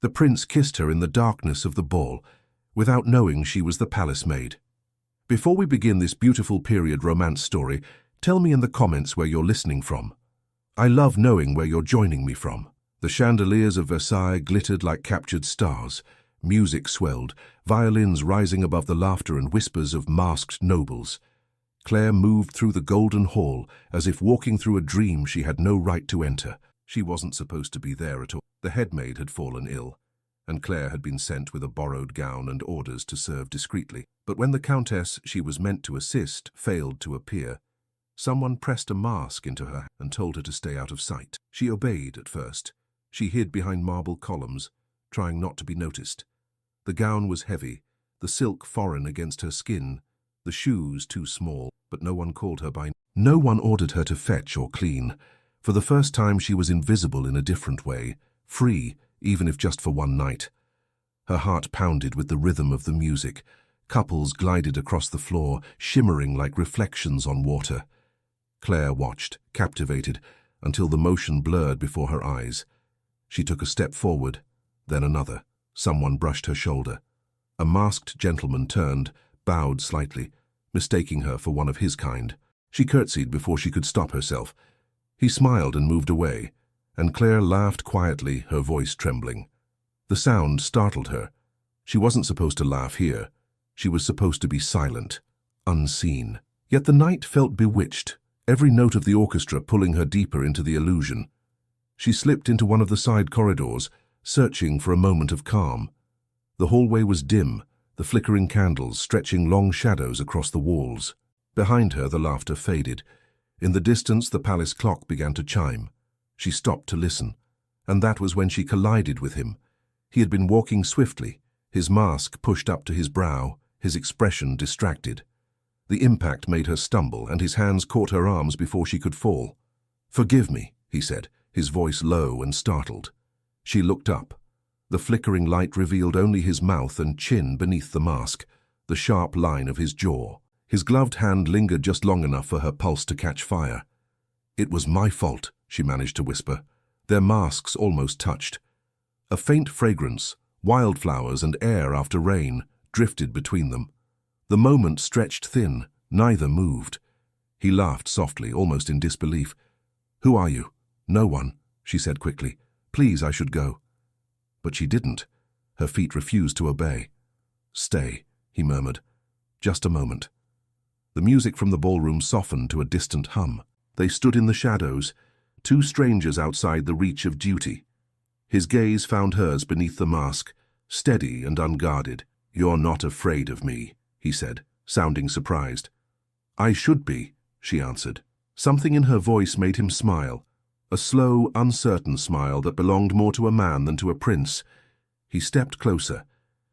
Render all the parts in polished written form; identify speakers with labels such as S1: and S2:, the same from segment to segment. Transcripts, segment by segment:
S1: The prince kissed her in the darkness of the ball, without knowing she was the palace maid. Before we begin this beautiful period romance story, tell me in the comments where you're listening from. I love knowing where you're joining me from. The chandeliers of Versailles glittered like captured stars. Music swelled, violins rising above the laughter and whispers of masked nobles. Claire moved through the golden hall as if walking through a dream she had no right to enter. She wasn't supposed to be there at all. The headmaid had fallen ill, and Claire had been sent with a borrowed gown and orders to serve discreetly. But when the countess she was meant to assist failed to appear, someone pressed a mask into her and told her to stay out of sight. She obeyed at first. She hid behind marble columns, trying not to be noticed. The gown was heavy, the silk foreign against her skin, the shoes too small, but no one called her by name. No one ordered her to fetch or clean. For the first time she was invisible in a different way, free, even if just for one night. Her heart pounded with the rhythm of the music. Couples glided across the floor, shimmering like reflections on water. Claire watched, captivated, until the motion blurred before her eyes. She took a step forward, then another. Someone brushed her shoulder. A masked gentleman turned, bowed slightly, mistaking her for one of his kind. She curtsied before she could stop herself. He smiled and moved away, and Claire laughed quietly, her voice trembling. The sound startled her. She wasn't supposed to laugh here. She was supposed to be silent, unseen. Yet the night felt bewitched, every note of the orchestra pulling her deeper into the illusion. She slipped into one of the side corridors, searching for a moment of calm. The hallway was dim, the flickering candles stretching long shadows across the walls. Behind her, the laughter faded. In the distance, the palace clock began to chime. She stopped to listen, and that was when she collided with him. He had been walking swiftly, his mask pushed up to his brow, his expression distracted. The impact made her stumble, and his hands caught her arms before she could fall. "Forgive me," he said, his voice low and startled. She looked up. The flickering light revealed only his mouth and chin beneath the mask, the sharp line of his jaw. His gloved hand lingered just long enough for her pulse to catch fire. "It was my fault," she managed to whisper. Their masks almost touched. A faint fragrance, wildflowers and air after rain, drifted between them. The moment stretched thin, neither moved. He laughed softly, almost in disbelief. "Who are you?" "No one," she said quickly. "Please, I should go." But she didn't. Her feet refused to obey. "Stay," he murmured. "Just a moment." The music from the ballroom softened to a distant hum. They stood in the shadows, two strangers outside the reach of duty. His gaze found hers beneath the mask, steady and unguarded. "You're not afraid of me," he said, sounding surprised. "I should be," she answered. Something in her voice made him smile, a slow, uncertain smile that belonged more to a man than to a prince. He stepped closer,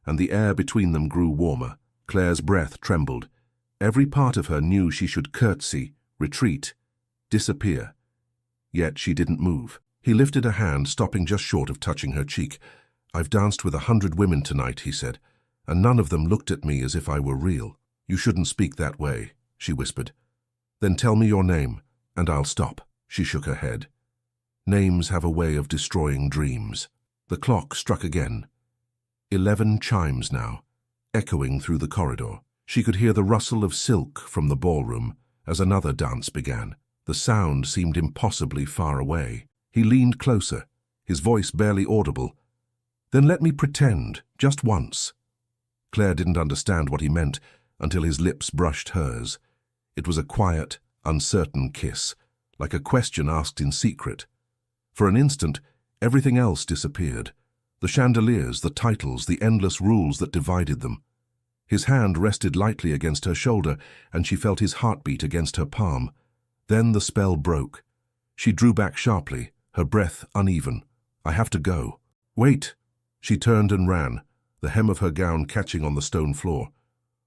S1: and the air between them grew warmer. Claire's breath trembled. Every part of her knew she should curtsy, retreat, disappear. Yet she didn't move. He lifted a hand, stopping just short of touching her cheek. "I've danced with 100 women tonight," he said, "and none of them looked at me as if I were real." "You shouldn't speak that way," she whispered. "Then tell me your name, and I'll stop." She shook her head. Names have a way of destroying dreams. The clock struck again. 11 chimes now, echoing through the corridor. She could hear the rustle of silk from the ballroom as another dance began. The sound seemed impossibly far away. He leaned closer, his voice barely audible. "Then let me pretend, just once." Claire didn't understand what he meant until his lips brushed hers. It was a quiet, uncertain kiss, like a question asked in secret. For an instant, everything else disappeared. The chandeliers, the titles, the endless rules that divided them. His hand rested lightly against her shoulder, and she felt his heartbeat against her palm. Then the spell broke. She drew back sharply, her breath uneven. "I have to go." "Wait." She turned and ran, the hem of her gown catching on the stone floor.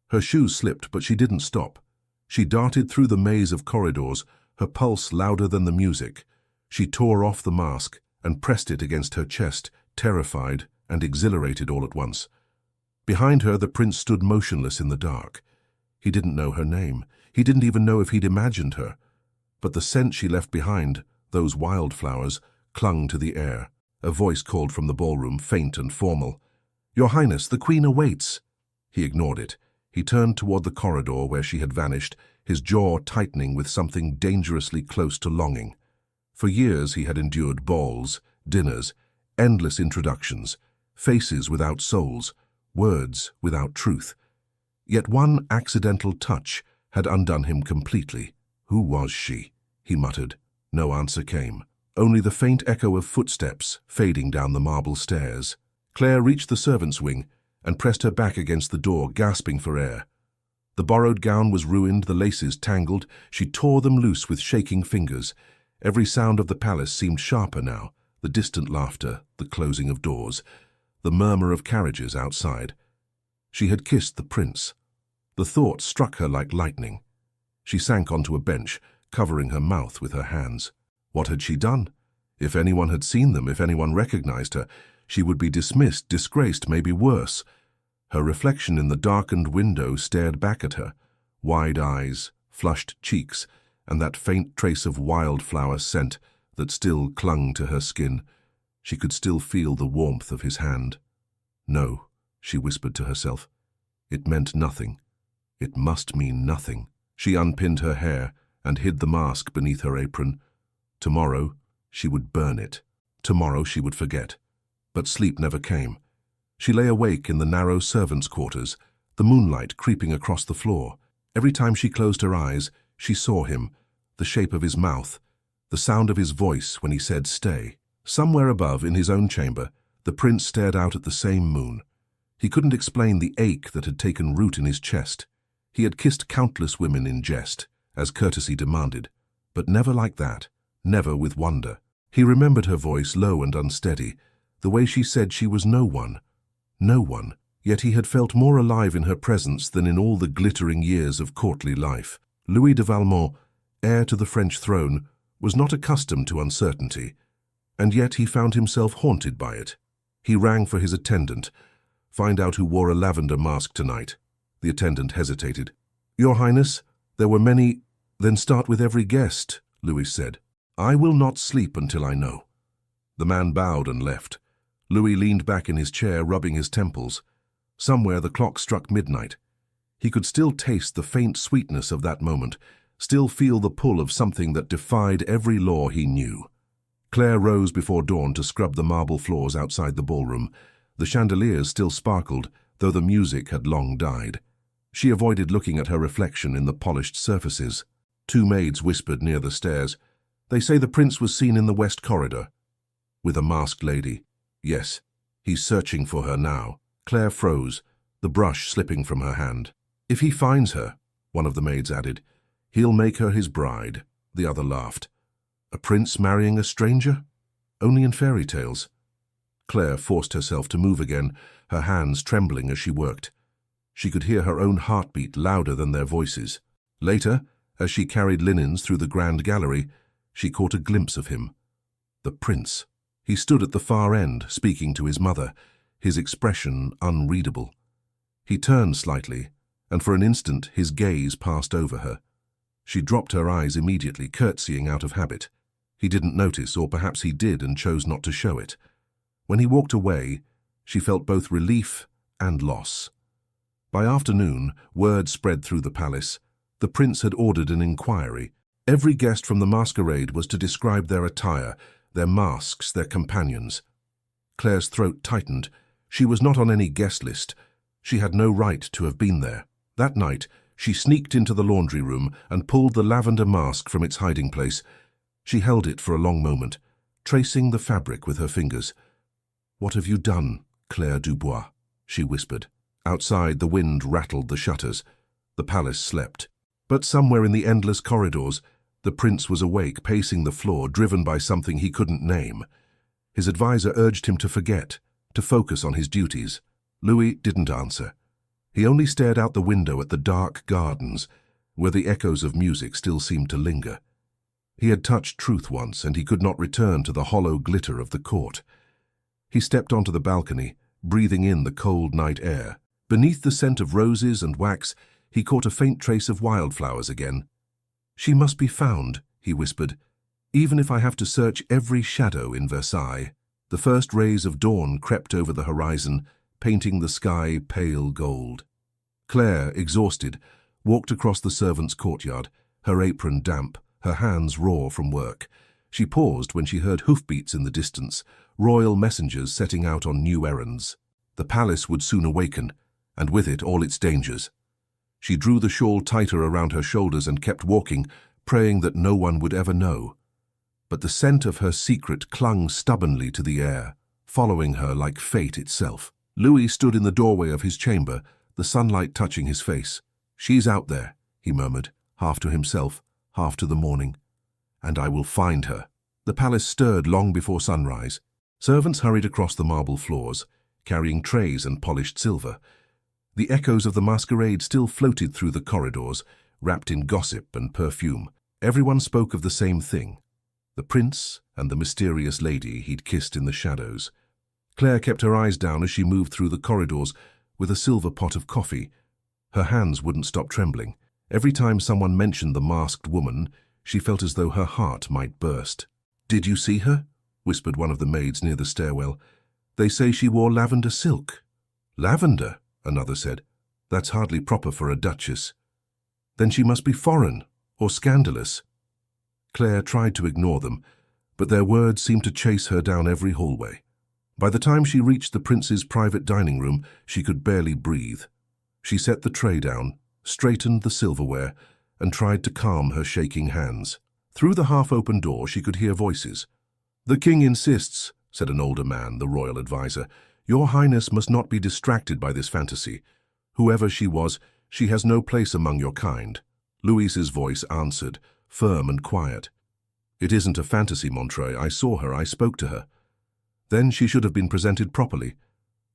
S1: Her shoes slipped, but she didn't stop. She darted through the maze of corridors, her pulse louder than the music. She tore off the mask and pressed it against her chest, terrified and exhilarated all at once. Behind her, the prince stood motionless in the dark. He didn't know her name. He didn't even know if he'd imagined her. But the scent she left behind, those wildflowers, clung to the air. A voice called from the ballroom, faint and formal. "Your Highness, the Queen awaits." He ignored it. He turned toward the corridor where she had vanished, his jaw tightening with something dangerously close to longing. For years he had endured balls, dinners, endless introductions, faces without souls, words without truth. Yet one accidental touch had undone him completely. Who was she? He muttered. No answer came. Only the faint echo of footsteps fading down the marble stairs. Claire reached the servants' wing and pressed her back against the door, gasping for air. The borrowed gown was ruined, the laces tangled. She tore them loose with shaking fingers. Every sound of the palace seemed sharper now, the distant laughter, the closing of doors, the murmur of carriages outside. She had kissed the prince. The thought struck her like lightning. She sank onto a bench, covering her mouth with her hands. What had she done? If anyone had seen them, if anyone recognized her, she would be dismissed, disgraced, maybe worse. Her reflection in the darkened window stared back at her, wide eyes, flushed cheeks, and that faint trace of wildflower scent that still clung to her skin. She could still feel the warmth of his hand. No, she whispered to herself. It meant nothing. It must mean nothing. She unpinned her hair and hid the mask beneath her apron. Tomorrow, she would burn it. Tomorrow she would forget. But sleep never came. She lay awake in the narrow servants' quarters, the moonlight creeping across the floor. Every time she closed her eyes, she saw him, the shape of his mouth, the sound of his voice when he said stay. Somewhere above, in his own chamber, the prince stared out at the same moon. He couldn't explain the ache that had taken root in his chest. He had kissed countless women in jest, as courtesy demanded, but never like that, never with wonder. He remembered her voice, low and unsteady, the way she said she was no one. No one, yet he had felt more alive in her presence than in all the glittering years of courtly life. Louis de Valmont, heir to the French throne, was not accustomed to uncertainty, and yet he found himself haunted by it. He rang for his attendant. "Find out who wore a lavender mask tonight." The attendant hesitated. "Your Highness, there were many—" "Then start with every guest," Louis said. "I will not sleep until I know." The man bowed and left. Louis leaned back in his chair, rubbing his temples. Somewhere the clock struck midnight. He could still taste the faint sweetness of that moment, still feel the pull of something that defied every law he knew. Claire rose before dawn to scrub the marble floors outside the ballroom. The chandeliers still sparkled, though the music had long died. She avoided looking at her reflection in the polished surfaces. Two maids whispered near the stairs. "They say the prince was seen in the west corridor." "With a masked lady." "Yes, he's searching for her now." Claire froze, the brush slipping from her hand. "If he finds her," one of the maids added, "he'll make her his bride." The other laughed. "A prince marrying a stranger? Only in fairy tales." Claire forced herself to move again, her hands trembling as she worked. She could hear her own heartbeat louder than their voices. Later, as she carried linens through the grand gallery, she caught a glimpse of him. The prince. He stood at the far end, speaking to his mother, his expression unreadable. He turned slightly, and for an instant his gaze passed over her. She dropped her eyes immediately, curtsying out of habit. He didn't notice, or perhaps he did and chose not to show it. When he walked away, she felt both relief and loss. By afternoon, word spread through the palace. The prince had ordered an inquiry. Every guest from the masquerade was to describe their attire, their masks, their companions. Claire's throat tightened. She was not on any guest list. She had no right to have been there. That night, she sneaked into the laundry room and pulled the lavender mask from its hiding place. She held it for a long moment, tracing the fabric with her fingers. "What have you done, Claire Dubois?" she whispered. Outside, the wind rattled the shutters. The palace slept. But somewhere in the endless corridors, the prince was awake, pacing the floor, driven by something he couldn't name. His advisor urged him to forget, to focus on his duties. Louis didn't answer. He only stared out the window at the dark gardens, where the echoes of music still seemed to linger. He had touched truth once, and he could not return to the hollow glitter of the court. He stepped onto the balcony, breathing in the cold night air. Beneath the scent of roses and wax, he caught a faint trace of wildflowers again. "She must be found," he whispered, "even if I have to search every shadow in Versailles." The first rays of dawn crept over the horizon, painting the sky pale gold. Claire, exhausted, walked across the servants' courtyard, her apron damp, her hands raw from work. She paused when she heard hoofbeats in the distance, royal messengers setting out on new errands. The palace would soon awaken, and with it all its dangers. She drew the shawl tighter around her shoulders and kept walking, praying that no one would ever know. But the scent of her secret clung stubbornly to the air, following her like fate itself. Louis stood in the doorway of his chamber, the sunlight touching his face. "She's out there," he murmured, half to himself, half to the morning. "And I will find her." The palace stirred long before sunrise. Servants hurried across the marble floors, carrying trays and polished silver. The echoes of the masquerade still floated through the corridors, wrapped in gossip and perfume. Everyone spoke of the same thing: the prince and the mysterious lady he'd kissed in the shadows. Claire kept her eyes down as she moved through the corridors with a silver pot of coffee. Her hands wouldn't stop trembling. Every time someone mentioned the masked woman, she felt as though her heart might burst. "Did you see her?" whispered one of the maids near the stairwell. "They say she wore lavender silk." "Lavender?" another said. "That's hardly proper for a duchess." "Then she must be foreign or scandalous." Claire tried to ignore them, but their words seemed to chase her down every hallway. By the time she reached the prince's private dining room, she could barely breathe. She set the tray down, straightened the silverware, and tried to calm her shaking hands. Through the half-open door she could hear voices. "The king insists," said an older man, the royal advisor. "Your Highness must not be distracted by this fantasy. Whoever she was, she has no place among your kind." Louis's voice answered, firm and quiet. "It isn't a fantasy, Montreuil. I saw her, I spoke to her." "Then she should have been presented properly.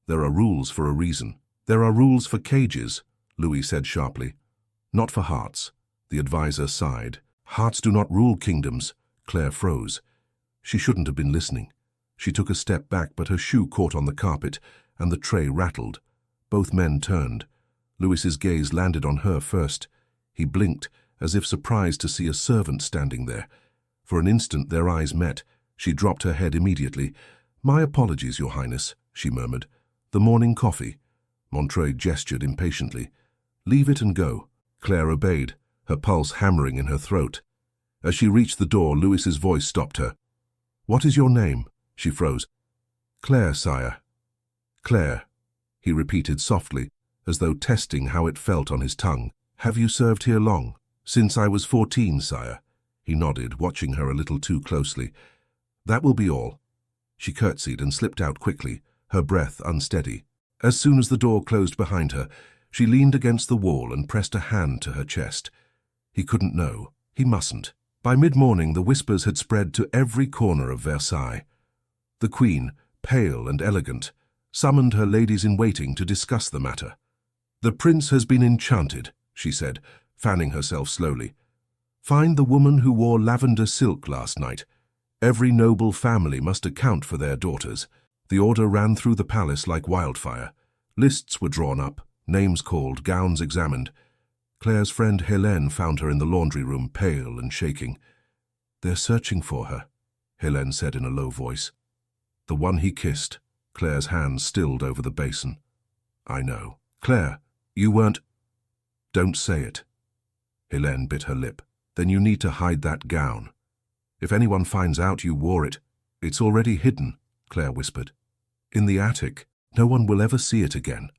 S1: There are rules for a reason." "There are rules for cages," Louis said sharply. "Not for hearts." The advisor sighed. "Hearts do not rule kingdoms." Claire froze. She shouldn't have been listening. She took a step back, but her shoe caught on the carpet, and the tray rattled. Both men turned. Louis's gaze landed on her first. He blinked, as if surprised to see a servant standing there. For an instant their eyes met. She dropped her head immediately. "My apologies, Your Highness," she murmured. "The morning coffee." Montreuil gestured impatiently. "Leave it and go." Claire obeyed, her pulse hammering in her throat. As she reached the door, Louis's voice stopped her. "What is your name?" She froze. "Claire, sire." "Claire," he repeated softly, as though testing how it felt on his tongue. "Have you served here long?" "Since I was 14, sire." He nodded, watching her a little too closely. "That will be all." She curtsied and slipped out quickly, her breath unsteady. As soon as the door closed behind her, she leaned against the wall and pressed a hand to her chest. He couldn't know. He mustn't. By mid-morning, the whispers had spread to every corner of Versailles. The Queen, pale and elegant, summoned her ladies-in-waiting to discuss the matter. "The prince has been enchanted," she said, fanning herself slowly. "Find the woman who wore lavender silk last night. Every noble family must account for their daughters." The order ran through the palace like wildfire. Lists were drawn up, names called, gowns examined. Claire's friend Hélène found her in the laundry room, pale and shaking. "They're searching for her," Hélène said in a low voice. "The one he kissed." Claire's hands stilled over the basin. "I know." "Claire, you weren't—" "Don't say it." Hélène bit her lip. "Then you need to hide that gown. If anyone finds out you wore it, it's already hidden," Claire whispered. "In the attic. No one will ever see it again."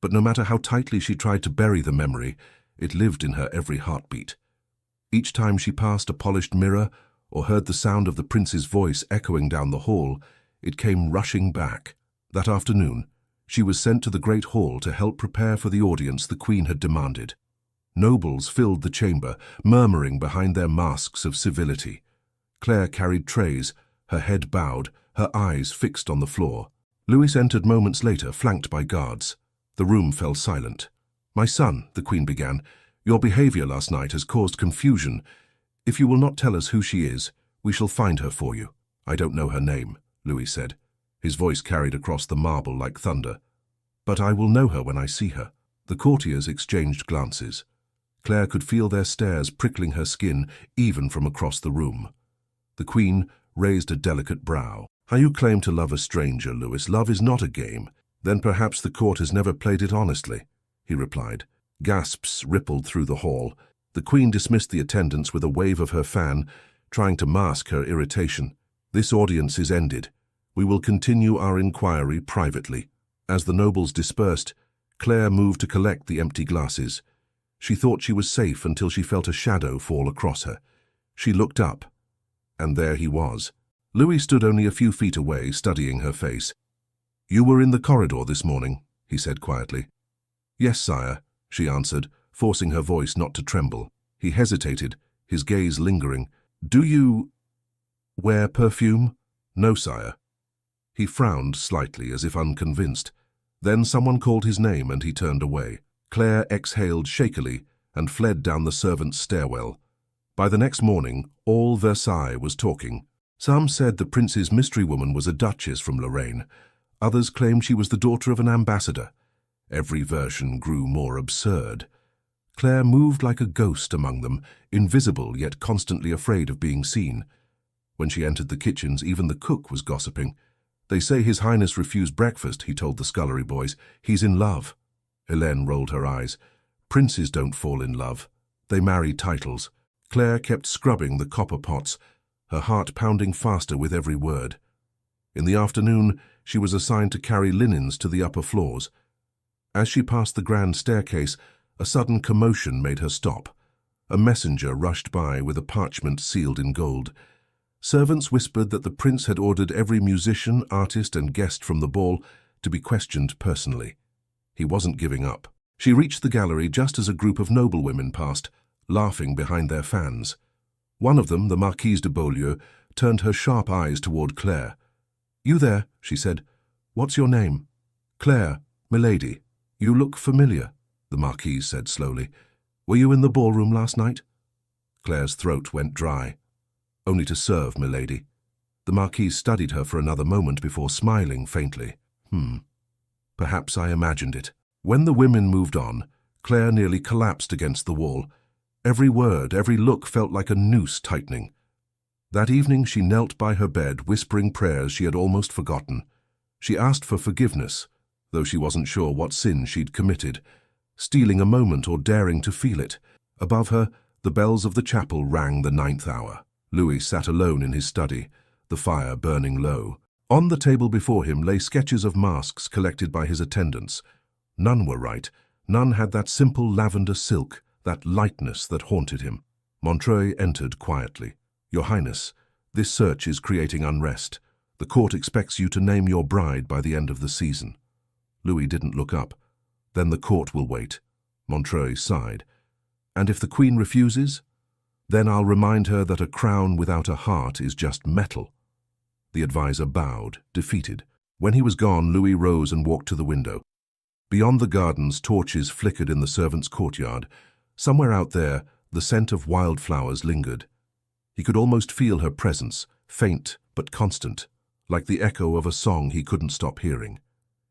S1: But no matter how tightly she tried to bury the memory, it lived in her every heartbeat. Each time she passed a polished mirror or heard the sound of the prince's voice echoing down the hall, it came rushing back. That afternoon, she was sent to the great hall to help prepare for the audience the Queen had demanded. Nobles filled the chamber, murmuring behind their masks of civility. Claire carried trays, her head bowed, her eyes fixed on the floor. Louis entered moments later, flanked by guards. The room fell silent. "My son," the Queen began, "your behavior last night has caused confusion. If you will not tell us who she is, we shall find her for you." "I don't know her name," Louis said. His voice carried across the marble like thunder. "But I will know her when I see her." The courtiers exchanged glances. Claire could feel their stares prickling her skin, even from across the room. The Queen raised a delicate brow. How you claim to love a stranger, Louis? Love is not a game. Then perhaps the court has never played it honestly, he replied. Gasps rippled through the hall. The Queen dismissed the attendants with a wave of her fan, trying to mask her irritation. This audience is ended. We will continue our inquiry privately. As the nobles dispersed, Claire moved to collect the empty glasses. She thought she was safe until she felt a shadow fall across her. She looked up, and there he was. Louis stood only a few feet away, studying her face. "You were in the corridor this morning," he said quietly. "Yes, sire," she answered, forcing her voice not to tremble. He hesitated, his gaze lingering. "Do you wear perfume?" "No, sire." He frowned slightly, as if unconvinced. Then someone called his name and he turned away. Claire exhaled shakily and fled down the servants' stairwell. By the next morning, all Versailles was talking. Some said the prince's mystery woman was a duchess from Lorraine. Others claimed she was the daughter of an ambassador. Every version grew more absurd. Claire moved like a ghost among them, invisible yet constantly afraid of being seen. When she entered the kitchens, even the cook was gossiping. "They say His Highness refused breakfast," he told the scullery boys. "He's in love." Hélène rolled her eyes. "Princes don't fall in love. They marry titles." Claire kept scrubbing the copper pots, her heart pounding faster with every word. In the afternoon, she was assigned to carry linens to the upper floors. As she passed the grand staircase, a sudden commotion made her stop. A messenger rushed by with a parchment sealed in gold. Servants whispered that the prince had ordered every musician, artist, and guest from the ball to be questioned personally. He wasn't giving up. She reached the gallery just as a group of noblewomen passed, laughing behind their fans. One of them, the Marquise de Beaulieu, turned her sharp eyes toward Claire. "You there," she said. "What's your name?" "Claire, milady." "You look familiar," the Marquise said slowly. "Were you in the ballroom last night?" Claire's throat went dry. "Only to serve, milady." The Marquise studied her for another moment before smiling faintly. Perhaps I imagined it." When the women moved on, Claire nearly collapsed against the wall. Every word, every look felt like a noose tightening. That evening she knelt by her bed, whispering prayers she had almost forgotten. She asked for forgiveness, though she wasn't sure what sin she'd committed, stealing a moment or daring to feel it. Above her, the bells of the chapel rang the 9th hour. Louis sat alone in his study, the fire burning low. On the table before him lay sketches of masks collected by his attendants. None were right. None had that simple lavender silk, that lightness that haunted him. Montreuil entered quietly. "Your Highness, this search is creating unrest. The court expects you to name your bride by the end of the season." Louis didn't look up. "Then the court will wait." Montreuil sighed. "And if the Queen refuses? Then I'll remind her that a crown without a heart is just metal." The advisor bowed, defeated. When he was gone, Louis rose and walked to the window. Beyond the gardens, torches flickered in the servants' courtyard. Somewhere out there, the scent of wildflowers lingered. He could almost feel her presence, faint but constant, like the echo of a song he couldn't stop hearing.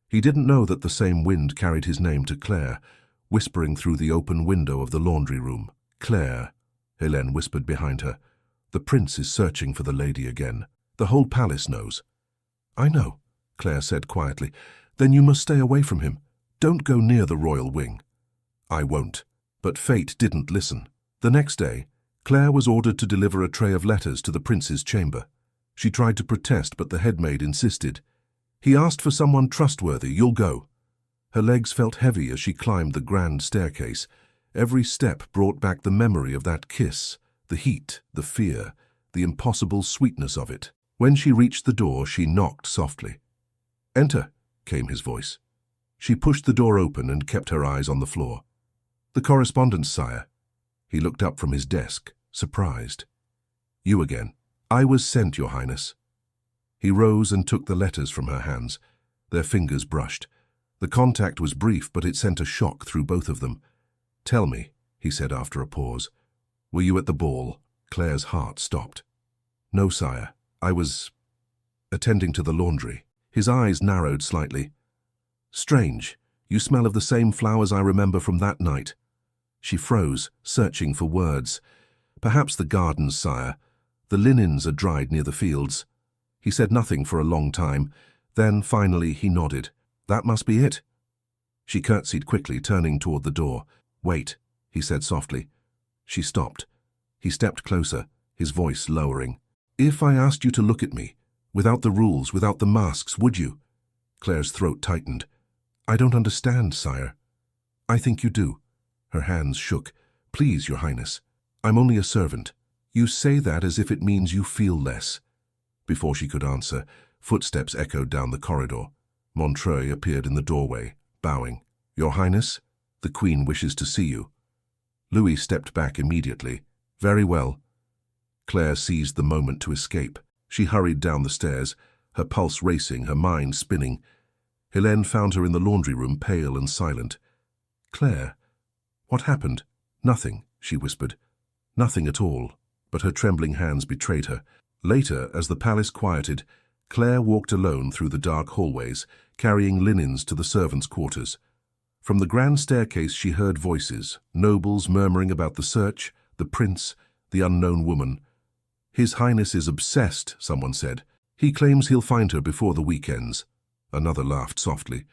S1: He didn't know that the same wind carried his name to Claire, whispering through the open window of the laundry room. "Claire," Hélène whispered behind her, "the prince is searching for the lady again. The whole palace knows." "I know," Claire said quietly. "Then you must stay away from him. Don't go near the royal wing." "I won't." But fate didn't listen. The next day, Claire was ordered to deliver a tray of letters to the prince's chamber. She tried to protest, but the headmaid insisted. "He asked for someone trustworthy. You'll go." Her legs felt heavy as she climbed the grand staircase. Every step brought back the memory of that kiss, the heat, the fear, the impossible sweetness of it. When she reached the door, she knocked softly. "Enter," came his voice. She pushed the door open and kept her eyes on the floor. "The correspondence, sire." He looked up from his desk, surprised. "You again." "I was sent, Your Highness." He rose and took the letters from her hands. Their fingers brushed. The contact was brief, but it sent a shock through both of them. "Tell me," he said after a pause. "Were you at the ball?" Claire's heart stopped. "No, sire. I was attending to the laundry." His eyes narrowed slightly. "Strange. You smell of the same flowers I remember from that night." She froze, searching for words. "Perhaps the gardens, sire. The linens are dried near the fields." He said nothing for a long time. Then, finally, he nodded. That must be it. She curtsied quickly, turning toward the door. Wait, he said softly. She stopped. He stepped closer, his voice lowering. If I asked you to look at me, without the rules, without the masks, would you? Claire's throat tightened. I don't understand, sire. I think you do. Her hands shook. Please, Your Highness. I'm only a servant. You say that as if it means you feel less. Before she could answer, footsteps echoed down the corridor. Montreuil appeared in the doorway, bowing. Your Highness, the Queen wishes to see you. Louis stepped back immediately. Very well. Claire seized the moment to escape. She hurried down the stairs, her pulse racing, her mind spinning. Hélène found her in the laundry room, pale and silent. Claire, what happened? Nothing, she whispered. Nothing at all. But her trembling hands betrayed her. Later, as the palace quieted, Claire walked alone through the dark hallways, carrying linens to the servants' quarters. From the grand staircase she heard voices, nobles murmuring about the search, the prince, the unknown woman. His Highness is obsessed, someone said. He claims he'll find her before the weekends. Another laughed softly.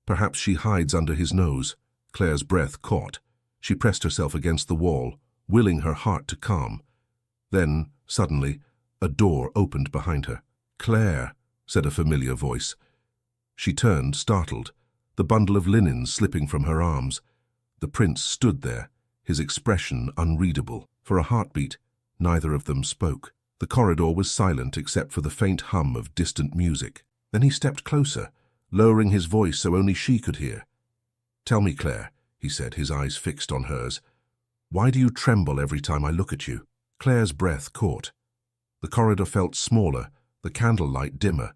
S1: Perhaps she hides under his nose. Claire's breath caught. She pressed herself against the wall, willing her heart to calm. Then, suddenly, a door opened behind her. Claire, said a familiar voice. She turned, startled, the bundle of linen slipping from her arms. The prince stood there, his expression unreadable. For a heartbeat, neither of them spoke. The corridor was silent except for the faint hum of distant music. Then he stepped closer, lowering his voice so only she could hear. Tell me, Claire, he said, his eyes fixed on hers. Why do you tremble every time I look at you? Claire's breath caught. The corridor felt smaller, the candlelight dimmer.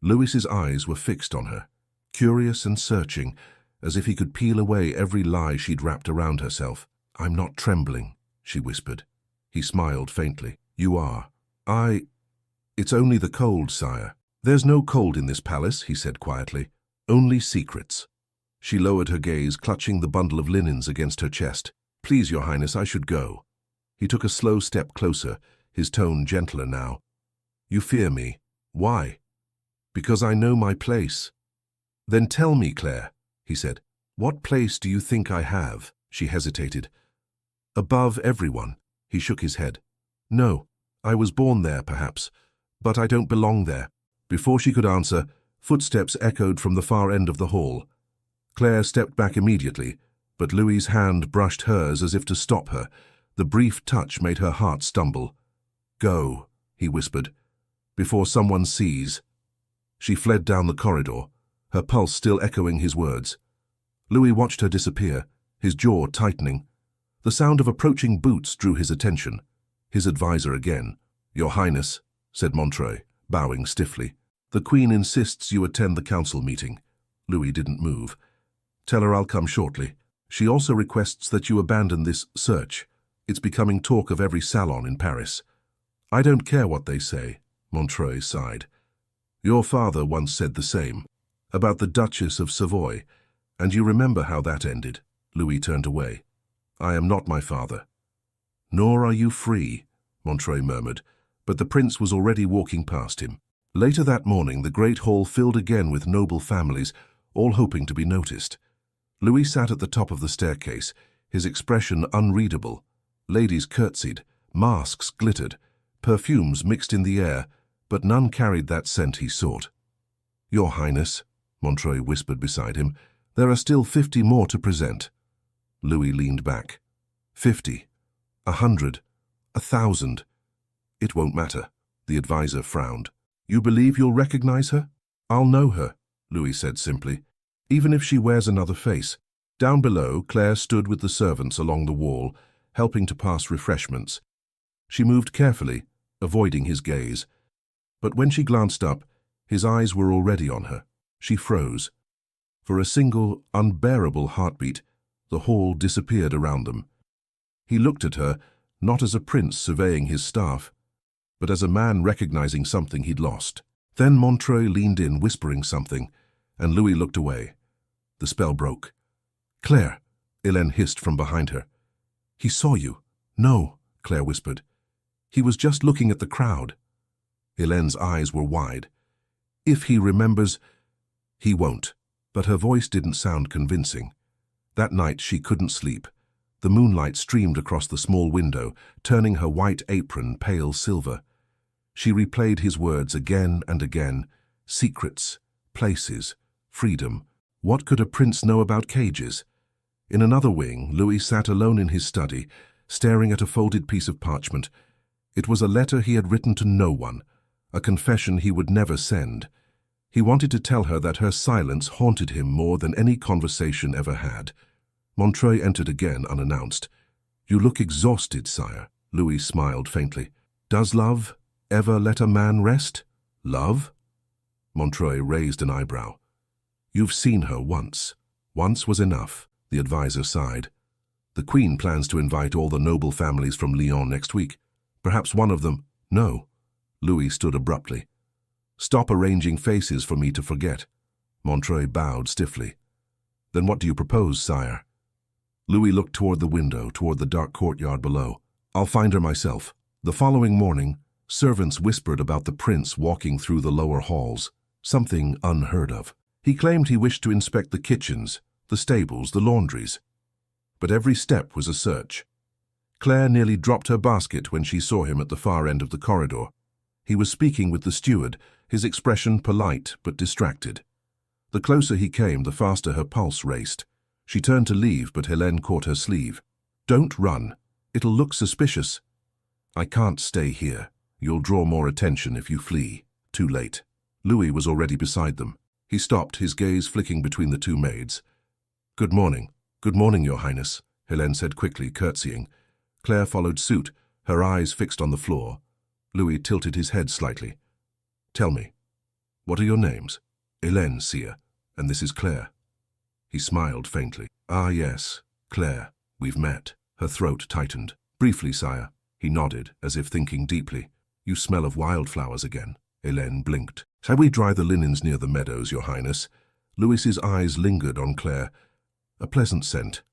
S1: Louis's eyes were fixed on her, curious and searching, as if he could peel away every lie she'd wrapped around herself. I'm not trembling, she whispered. He smiled faintly. You are. It's only the cold, sire. There's no cold in this palace, he said quietly. Only secrets. She lowered her gaze, clutching the bundle of linens against her chest. Please, Your Highness, I should go. He took a slow step closer, his tone gentler now. You fear me. Why? Because I know my place. Then tell me, Claire, he said. What place do you think I have? She hesitated. Above everyone. He shook his head. No, I was born there, perhaps, but I don't belong there. Before she could answer, footsteps echoed from the far end of the hall. Claire stepped back immediately, but Louis's hand brushed hers as if to stop her. The brief touch made her heart stumble. Go, he whispered, before someone sees. She fled down the corridor, her pulse still echoing his words. Louis watched her disappear, his jaw tightening. The sound of approaching boots drew his attention. His advisor again. Your Highness, said Montreuil, bowing stiffly. The Queen insists you attend the council meeting. Louis didn't move. Tell her I'll come shortly. She also requests that you abandon this search. It's becoming talk of every salon in Paris. I don't care what they say, Montreuil sighed. Your father once said the same, about the Duchess of Savoy, and you remember how that ended. Louis turned away. I am not my father. Nor are you free, Montreuil murmured, but the prince was already walking past him. Later that morning, the great hall filled again with noble families, all hoping to be noticed. Louis sat at the top of the staircase, his expression unreadable. Ladies curtsied, masks glittered, perfumes mixed in the air, but none carried that scent he sought. Your Highness, Montreuil whispered beside him, there are still 50 more to present. Louis leaned back. 50, 100, 1,000. It won't matter, the advisor frowned. You believe you'll recognize her? I'll know her, Louis said simply, even if she wears another face. Down below, Claire stood with the servants along the wall, helping to pass refreshments. She moved carefully, avoiding his gaze. But when she glanced up, his eyes were already on her. She froze. For a single, unbearable heartbeat, the hall disappeared around them. He looked at her, not as a prince surveying his staff, but as a man recognizing something he'd lost. Then Montreuil leaned in, whispering something, and Louis looked away. The spell broke. Claire, Hélène hissed from behind her. He saw you. No, Claire whispered. He was just looking at the crowd. Hélène's eyes were wide. If he remembers, he won't. But her voice didn't sound convincing. That night she couldn't sleep. The moonlight streamed across the small window, turning her white apron pale silver. She replayed his words again and again. Secrets, places, freedom. What could a prince know about cages? In another wing, Louis sat alone in his study, staring at a folded piece of parchment. It was a letter he had written to no one, a confession he would never send. He wanted to tell her that her silence haunted him more than any conversation ever had. Montreuil entered again unannounced. "You look exhausted, sire." Louis smiled faintly. "Does love ever let a man rest?" "Love?" Montreuil raised an eyebrow. "You've seen her once. Once was enough," the advisor sighed. "The Queen plans to invite all the noble families from Lyon next week. Perhaps one of them—" "No." Louis stood abruptly. "Stop arranging faces for me to forget." Montreuil bowed stiffly. "Then what do you propose, sire?" Louis looked toward the window, toward the dark courtyard below. "I'll find her myself." The following morning, servants whispered about the prince walking through the lower halls, something unheard of. He claimed he wished to inspect the kitchens, the stables, the laundries. But every step was a search. Claire nearly dropped her basket when she saw him at the far end of the corridor. He was speaking with the steward, his expression polite but distracted. The closer he came, the faster her pulse raced. She turned to leave, but Hélène caught her sleeve. "Don't run. It'll look suspicious." "I can't stay here. You'll draw more attention if you flee." Too late. Louis was already beside them. He stopped, his gaze flicking between the two maids. "Good morning." "Good morning, Your Highness," Hélène said quickly, curtsying. Claire followed suit, her eyes fixed on the floor. Louis tilted his head slightly. "Tell me, what are your names?" "Hélène, sire, and this is Claire." He smiled faintly. "Ah, yes, Claire, we've met." Her throat tightened. "Briefly, sire." He nodded, as if thinking deeply. "You smell of wildflowers again." Hélène blinked. "Shall we dry the linens near the meadows, Your Highness?" Louis's eyes lingered on Claire. "A pleasant scent."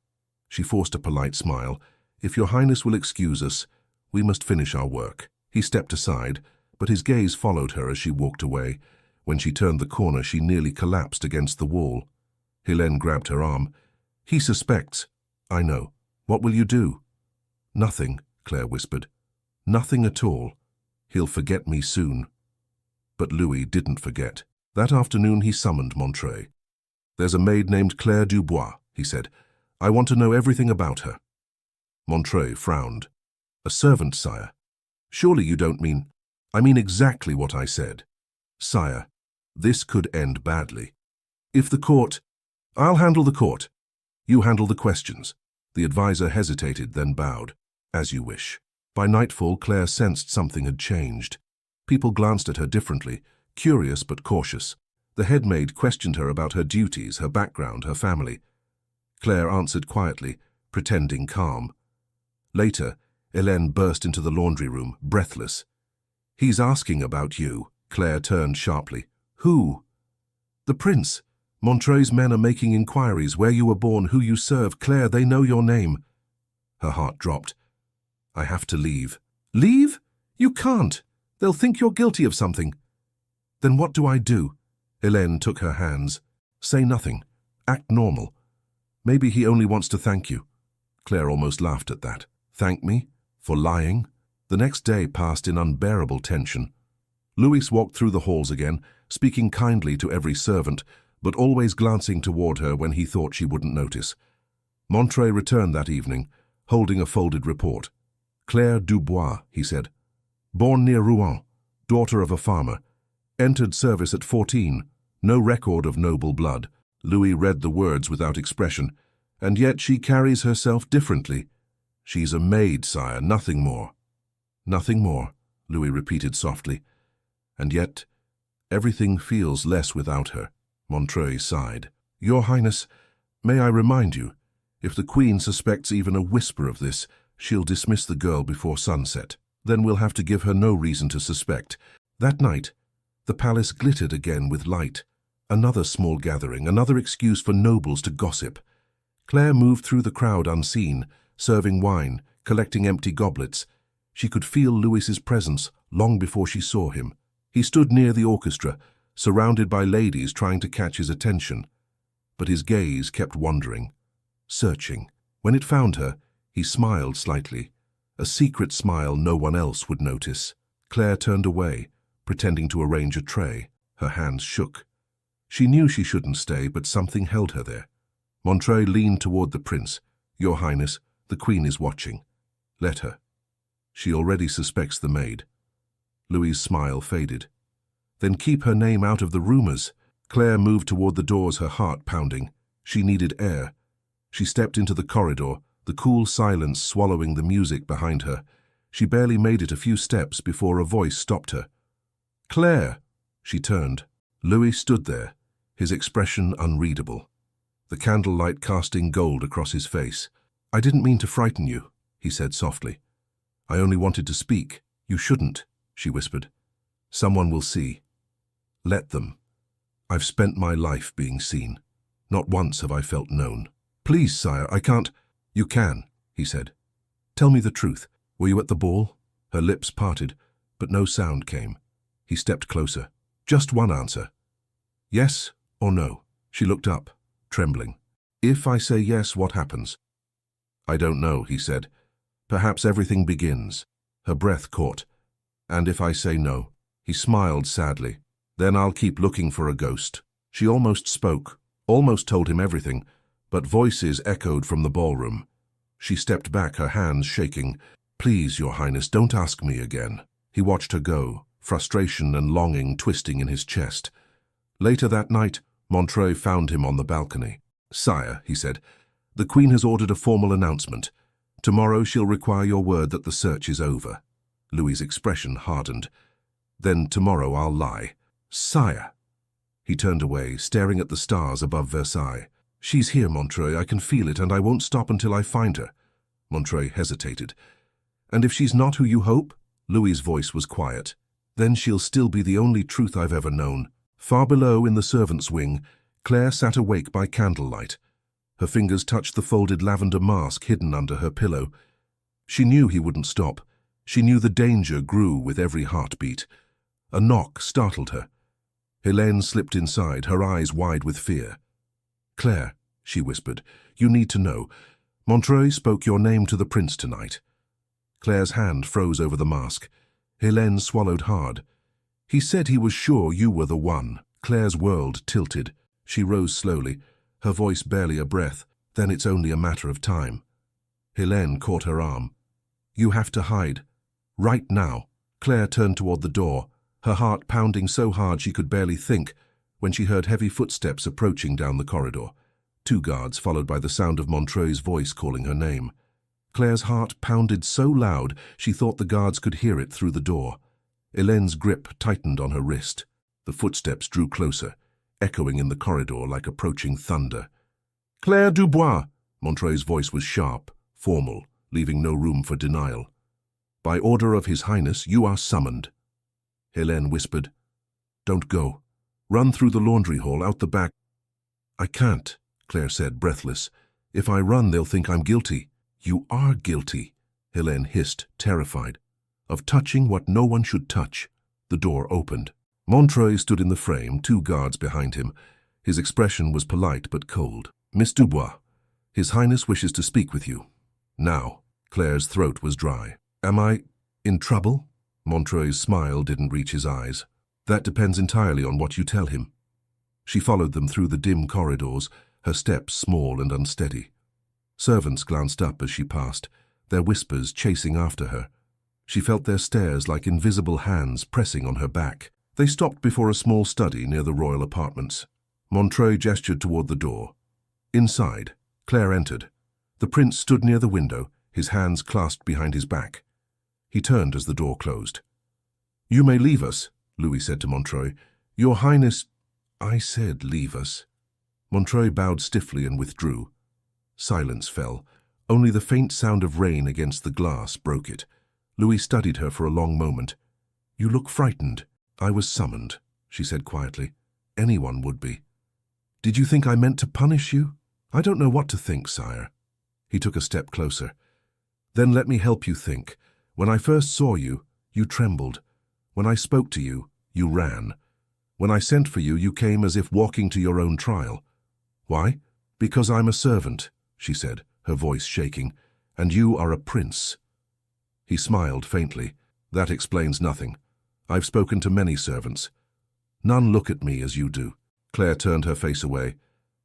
S1: She forced a polite smile. "If Your Highness will excuse us, we must finish our work." He stepped aside, but his gaze followed her as she walked away. When she turned the corner, she nearly collapsed against the wall. Hélène grabbed her arm. "He suspects." "I know. What will you do?" "Nothing," Claire whispered. "Nothing at all. He'll forget me soon." But Louis didn't forget. That afternoon he summoned Montreuil. "There's a maid named Claire Dubois," he said. "I want to know everything about her." Montreuil frowned. "A servant, sire. Surely you don't mean—" "I mean exactly what I said. Sire, this could end badly. If the court—" "I'll handle the court. You handle the questions." The advisor hesitated, then bowed. "As you wish." By nightfall, Claire sensed something had changed. People glanced at her differently, curious but cautious. The head maid questioned her about her duties, her background, her family. Claire answered quietly, pretending calm. Later, Hélène burst into the laundry room, breathless. "He's asking about you." Claire turned sharply. "Who?" "The prince. Montreuil's men are making inquiries, where you were born, who you serve. Claire, they know your name." Her heart dropped. "I have to leave." "Leave? You can't. They'll think you're guilty of something." "Then what do I do?" Hélène took her hands. "Say nothing. Act normal. Maybe he only wants to thank you." Claire almost laughed at that. "Thank me? For lying?" The next day passed in unbearable tension. Louis walked through the halls again, speaking kindly to every servant, but always glancing toward her when he thought she wouldn't notice. Montreuil returned that evening, holding a folded report. "Claire Dubois," he said. "Born near Rouen, daughter of a farmer. Entered service at 14. No record of noble blood." Louis read the words without expression. "And yet she carries herself differently." "She's a maid, sire, nothing more." "Nothing more," Louis repeated softly. "And yet everything feels less without her." Montreuil sighed. "Your Highness, may I remind you, if the Queen suspects even a whisper of this, she'll dismiss the girl before sunset. Then we'll have to give her no reason to suspect." That night, the palace glittered again with light. Another small gathering, another excuse for nobles to gossip. Claire moved through the crowd unseen, serving wine, collecting empty goblets. She could feel Louis's presence long before she saw him. He stood near the orchestra, surrounded by ladies trying to catch his attention. But his gaze kept wandering, searching. When it found her, he smiled slightly, a secret smile no one else would notice. Claire turned away, pretending to arrange a tray. Her hands shook. She knew she shouldn't stay, but something held her there. Montreuil leaned toward the prince. "Your Highness, the Queen is watching. Let her. She already suspects the maid." Louis's smile faded. "Then keep her name out of the rumors." Claire moved toward the doors, her heart pounding. She needed air. She stepped into the corridor, the cool silence swallowing the music behind her. She barely made it a few steps before a voice stopped her. "Claire!" She turned. Louis stood there, his expression unreadable, the candlelight casting gold across his face. "I didn't mean to frighten you," he said softly. "I only wanted to speak." "You shouldn't," she whispered. "Someone will see. Let them. I've spent my life being seen. Not once have I felt known." "Please, sire, I can't." "You can," he said. "Tell me the truth. Were you at the ball?" Her lips parted, but no sound came. He stepped closer. "Just one answer. Yes or no?" She looked up, trembling. "If I say yes, what happens?" "I don't know," he said. "Perhaps everything begins." Her breath caught. "And if I say no?" He smiled sadly. "Then I'll keep looking for a ghost." She almost spoke, almost told him everything, but voices echoed from the ballroom. She stepped back, her hands shaking. "Please, Your Highness, don't ask me again." He watched her go, frustration and longing twisting in his chest. Later that night, Montreuil found him on the balcony. "Sire," he said, "the Queen has ordered a formal announcement. Tomorrow she'll require your word that the search is over." Louis's expression hardened. "Then tomorrow I'll lie." "Sire!" He turned away, staring at the stars above Versailles. "She's here, Montreuil. I can feel it, and I won't stop until I find her." Montreuil hesitated. "And if she's not who you hope?" Louis's voice was quiet. "Then she'll still be the only truth I've ever known." Far below, in the servants' wing, Claire sat awake by candlelight. Her fingers touched the folded lavender mask hidden under her pillow. She knew he wouldn't stop. She knew the danger grew with every heartbeat. A knock startled her. Helene slipped inside, her eyes wide with fear. "Claire," she whispered, "you need to know. Montreuil spoke your name to the prince tonight." Claire's hand froze over the mask. Helene swallowed hard. "He said he was sure you were the one." Claire's world tilted. She rose slowly, her voice barely a breath. "Then it's only a matter of time." Helene caught her arm. "You have to hide. Right now." Claire turned toward the door, her heart pounding so hard she could barely think, when she heard heavy footsteps approaching down the corridor. 2 guards, followed by the sound of Montreuil's voice calling her name. Claire's heart pounded so loud she thought the guards could hear it through the door. Helene's grip tightened on her wrist. The footsteps drew closer, echoing in the corridor like approaching thunder. "Claire Dubois!" Montreuil's voice was sharp, formal, leaving no room for denial. "By order of His Highness, you are summoned." Helene whispered. "Don't go. Run through the laundry hall, out the back." "I can't," Claire said, breathless. "If I run, they'll think I'm guilty." "You are guilty," Helene hissed, terrified, "of touching what no one should touch." The door opened. Montreuil stood in the frame, 2 guards behind him. His expression was polite but cold. "Miss Dubois, His Highness wishes to speak with you." "Now." Claire's throat was dry. "Am I in trouble?" Montreuil's smile didn't reach his eyes. "That depends entirely on what you tell him." She followed them through the dim corridors, her steps small and unsteady. Servants glanced up as she passed, their whispers chasing after her. She felt their stares like invisible hands pressing on her back. They stopped before a small study near the royal apartments. Montreuil gestured toward the door. Inside, Claire entered. The prince stood near the window, his hands clasped behind his back. He turned as the door closed. "You may leave us," Louis said to Montreuil. "Your Highness—" "I said leave us." Montreuil bowed stiffly and withdrew. Silence fell. Only the faint sound of rain against the glass broke it. Louis studied her for a long moment. "You look frightened." "I was summoned," she said quietly. "Anyone would be." "Did you think I meant to punish you?" "I don't know what to think, sire." He took a step closer. "Then let me help you think. When I first saw you, you trembled. When I spoke to you, You ran. When I sent for you, you came as if walking to your own trial. Why? Because I'm a servant, she said, her voice shaking, and you are a prince. He smiled faintly. That explains nothing. I've spoken to many servants. None look at me as you do. Claire turned her face away.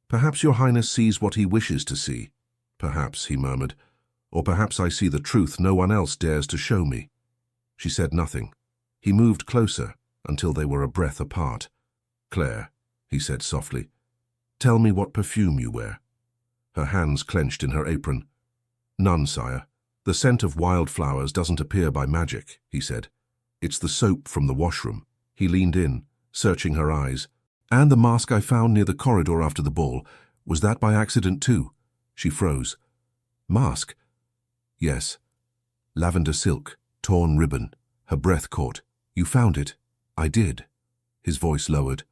S1: Perhaps your highness sees what he wishes to see. Perhaps, he murmured. Or perhaps I see the truth no one else dares to show me. She said nothing. He moved closer until they were a breath apart. Claire, he said softly, tell me what perfume you wear. Her hands clenched in her apron. None, sire. The scent of wildflowers doesn't appear by magic, he said. It's the soap from the washroom. He leaned in, searching her eyes. And the mask I found near the corridor after the ball, was that by accident too? She froze. Mask? Yes. Lavender silk, torn ribbon. Her breath caught. You found it? I did. His voice lowered.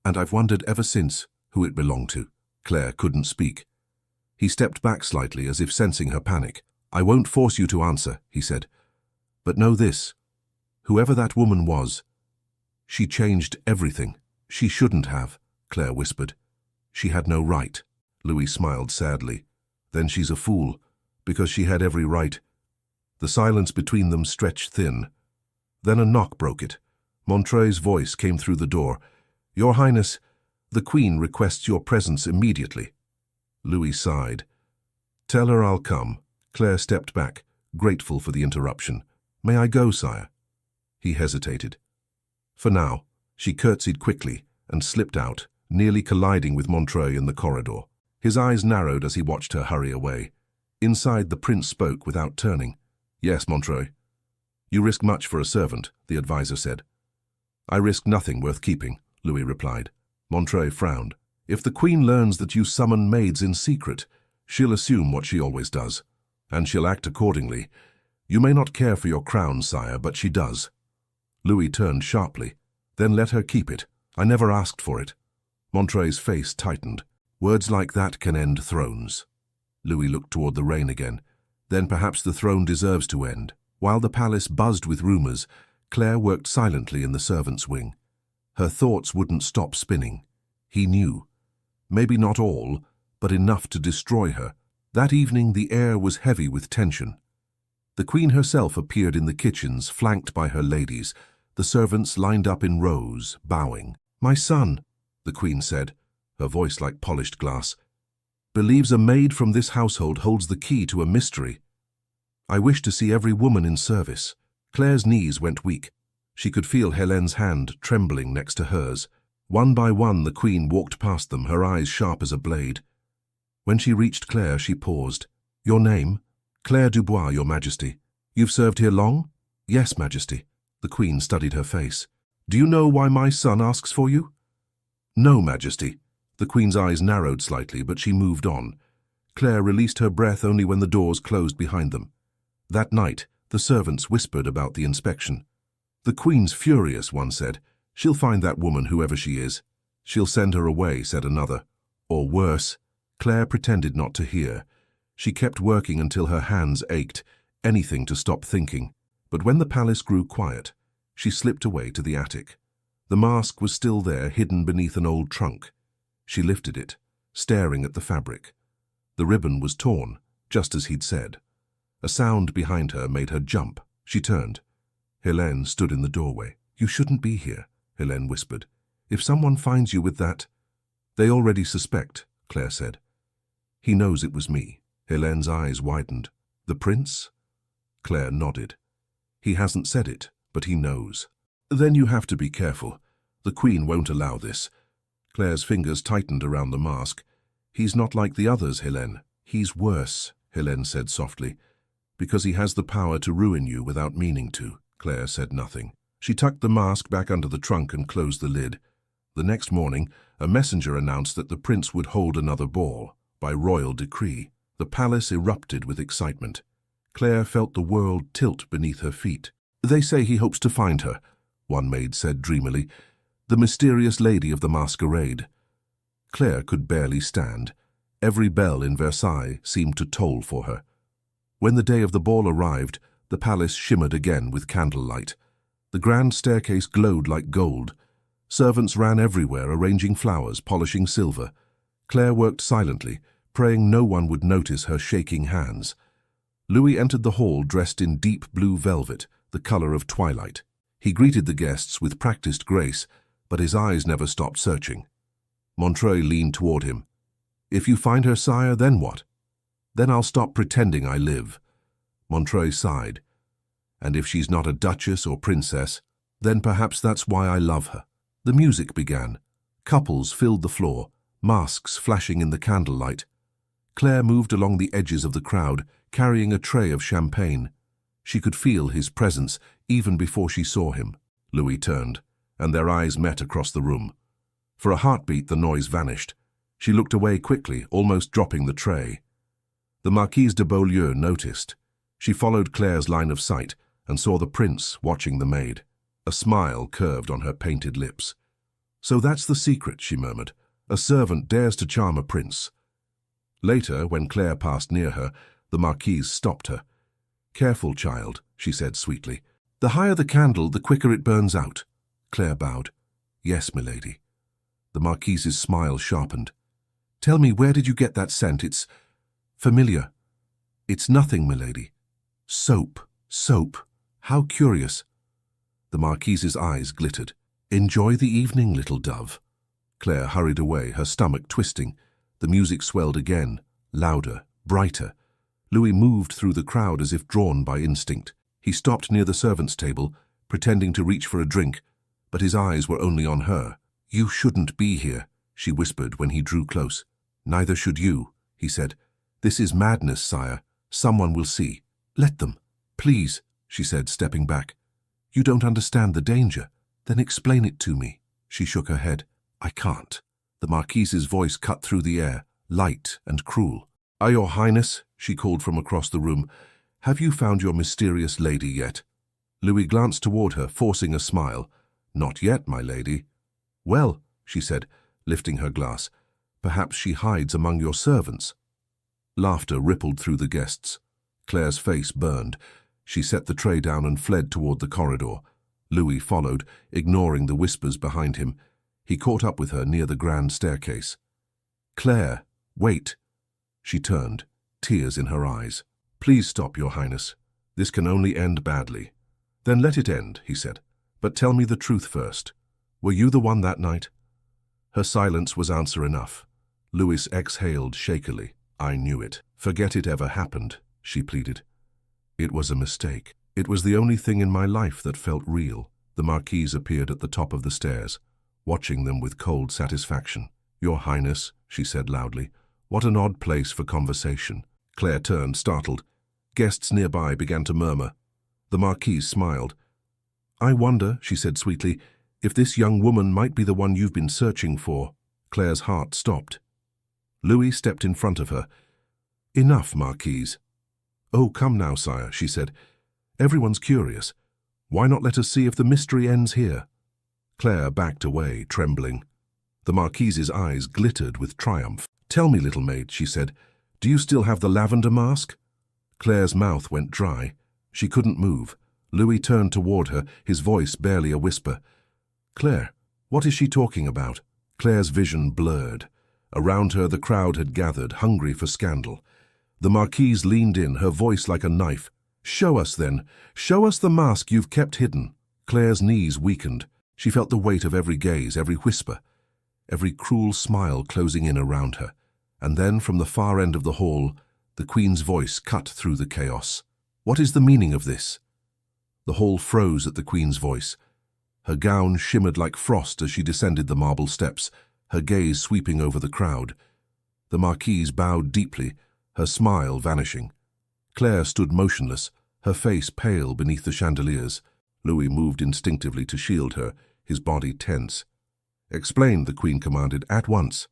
S1: And I've wondered ever since who it belonged to. Claire couldn't speak. He stepped back slightly as if sensing her panic. I won't force you to answer, he said. But know this. Whoever that woman was, she changed everything. She shouldn't have, Claire whispered. She had no right. Louis smiled sadly. Then she's a fool, because she had every right. The silence between them stretched thin. Then a knock broke it. Montreuil's voice came through the door. Your Highness, the Queen requests your presence immediately. Louis sighed. Tell her I'll come. Claire stepped back, grateful for the interruption. May I go, sire? He hesitated. For now. She curtsied quickly and slipped out, nearly colliding with Montreuil in the corridor. His eyes narrowed as he watched her hurry away. Inside, the prince spoke without turning. Yes, Montreuil. You risk much for a servant, the advisor said. I risk nothing worth keeping, Louis replied. Montreuil frowned. If the Queen learns that you summon maids in secret, she'll assume what she always does, and she'll act accordingly. You may not care for your crown, sire, but she does. Louis turned sharply. Then let her keep it. I never asked for it. Montreuil's face tightened. Words like that can end thrones. Louis looked toward the rain again. Then perhaps the throne deserves to end. While the palace buzzed with rumors, Claire worked silently in the servants' wing. Her thoughts wouldn't stop spinning. He knew. Maybe not all, but enough to destroy her. That evening the air was heavy with tension. The Queen herself appeared in the kitchens, flanked by her ladies. The servants lined up in rows, bowing. My son, the Queen said, her voice like polished glass, believes a maid from this household holds the key to a mystery. I wish to see every woman in service. Claire's knees went weak. She could feel Hélène's hand trembling next to hers. One by one the Queen walked past them, her eyes sharp as a blade. When she reached Claire, she paused. Your name? Claire Dubois, Your Majesty. You've served here long? Yes, Majesty. The Queen studied her face. Do you know why my son asks for you? No, Majesty. The Queen's eyes narrowed slightly, but she moved on. Claire released her breath only when the doors closed behind them. That night, the servants whispered about the inspection. The Queen's furious, one said. She'll find that woman, whoever she is. She'll send her away, said another. Or worse. Claire pretended not to hear. She kept working until her hands ached, anything to stop thinking. But when the palace grew quiet, she slipped away to the attic. The mask was still there, hidden beneath an old trunk. She lifted it, staring at the fabric. The ribbon was torn, just as he'd said. A sound behind her made her jump. She turned. Hélène stood in the doorway. You shouldn't be here, Hélène whispered. If someone finds you with that... They already suspect, Claire said. He knows it was me. Hélène's eyes widened. The prince? Claire nodded. He hasn't said it, but he knows. Then you have to be careful. The Queen won't allow this. Claire's fingers tightened around the mask. He's not like the others, Hélène. He's worse, Hélène said softly. Because he has the power to ruin you without meaning to. Claire said nothing. She tucked the mask back under the trunk and closed the lid. The next morning, a messenger announced that the prince would hold another ball, by royal decree. The palace erupted with excitement. Claire felt the world tilt beneath her feet. They say he hopes to find her, one maid said dreamily, the mysterious lady of the masquerade. Claire could barely stand. Every bell in Versailles seemed to toll for her. When the day of the ball arrived, the palace shimmered again with candlelight. The grand staircase glowed like gold. Servants ran everywhere, arranging flowers, polishing silver. Claire worked silently, praying no one would notice her shaking hands. Louis entered the hall dressed in deep blue velvet, the color of twilight. He greeted the guests with practiced grace, but his eyes never stopped searching. Montreuil leaned toward him. "If you find her, sire, then what?" "Then I'll stop pretending I live." Montreuil sighed. "And if she's not a duchess or princess, then perhaps that's why I love her." The music began. Couples filled the floor, masks flashing in the candlelight. Claire moved along the edges of the crowd, carrying a tray of champagne. She could feel his presence even before she saw him. Louis turned, and their eyes met across the room. For a heartbeat, the noise vanished. She looked away quickly, almost dropping the tray. The Marquise de Beaulieu noticed. She followed Claire's line of sight and saw the prince watching the maid. A smile curved on her painted lips. "So that's the secret," she murmured. "A servant dares to charm a prince." Later, when Claire passed near her, the Marquise stopped her. "Careful, child," she said sweetly. "The higher the candle, the quicker it burns out." Claire bowed. "Yes, milady." The Marquise's smile sharpened. "Tell me, where did you get that scent? It's familiar." "It's nothing, milady." "Soap, soap. How curious." The Marquise's eyes glittered. "Enjoy the evening, little dove." Claire hurried away, her stomach twisting. The music swelled again, louder, brighter. Louis moved through the crowd as if drawn by instinct. He stopped near the servants' table, pretending to reach for a drink, but his eyes were only on her. "You shouldn't be here," she whispered when he drew close. "Neither should you," he said. "This is madness, sire. Someone will see." "Let them. Please," she said, stepping back. "You don't understand the danger. Then explain it to me." She shook her head. "I can't." The Marquise's voice cut through the air, light and cruel. "Your Highness," she called from across the room, "have you found your mysterious lady yet?" Louis glanced toward her, forcing a smile. "Not yet, my lady." "Well," she said, lifting her glass, "perhaps she hides among your servants." Laughter rippled through the guests. Claire's face burned. She set the tray down and fled toward the corridor. Louis followed, ignoring the whispers behind him. He caught up with her near the grand staircase. "Claire, wait." She turned, tears in her eyes. "Please stop, Your Highness. This can only end badly." "Then let it end," he said. "But tell me the truth first. Were you the one that night?" Her silence was answer enough. Louis exhaled shakily. "I knew it. Forget it ever happened," she pleaded. "It was a mistake. It was the only thing in my life that felt real." The Marquise appeared at the top of the stairs, watching them with cold satisfaction. "Your Highness," she said loudly, "what an odd place for conversation." Claire turned, startled. Guests nearby began to murmur. The Marquise smiled. "I wonder," she said sweetly, "if this young woman might be the one you've been searching for." Claire's heart stopped. Louis stepped in front of her. "Enough, Marquise." "Oh, come now, sire," she said. "Everyone's curious. Why not let us see if the mystery ends here?" Claire backed away, trembling. The Marquise's eyes glittered with triumph. "Tell me, little maid," she said, "do you still have the lavender mask?" Claire's mouth went dry. She couldn't move. Louis turned toward her, his voice barely a whisper. "Claire, what is she talking about?" Claire's vision blurred. Around her the crowd had gathered, hungry for scandal. The Marquise leaned in, her voice like a knife. "Show us, then. Show us the mask you've kept hidden." Claire's knees weakened. She felt the weight of every gaze, every whisper, every cruel smile closing in around her. And then, from the far end of the hall, the Queen's voice cut through the chaos. "What is the meaning of this?" The hall froze at the Queen's voice. Her gown shimmered like frost as she descended the marble steps, her gaze sweeping over the crowd. The Marquise bowed deeply, her smile vanishing. Claire stood motionless, her face pale beneath the chandeliers. Louis moved instinctively to shield her, his body tense. "Explain," the Queen commanded, "at once."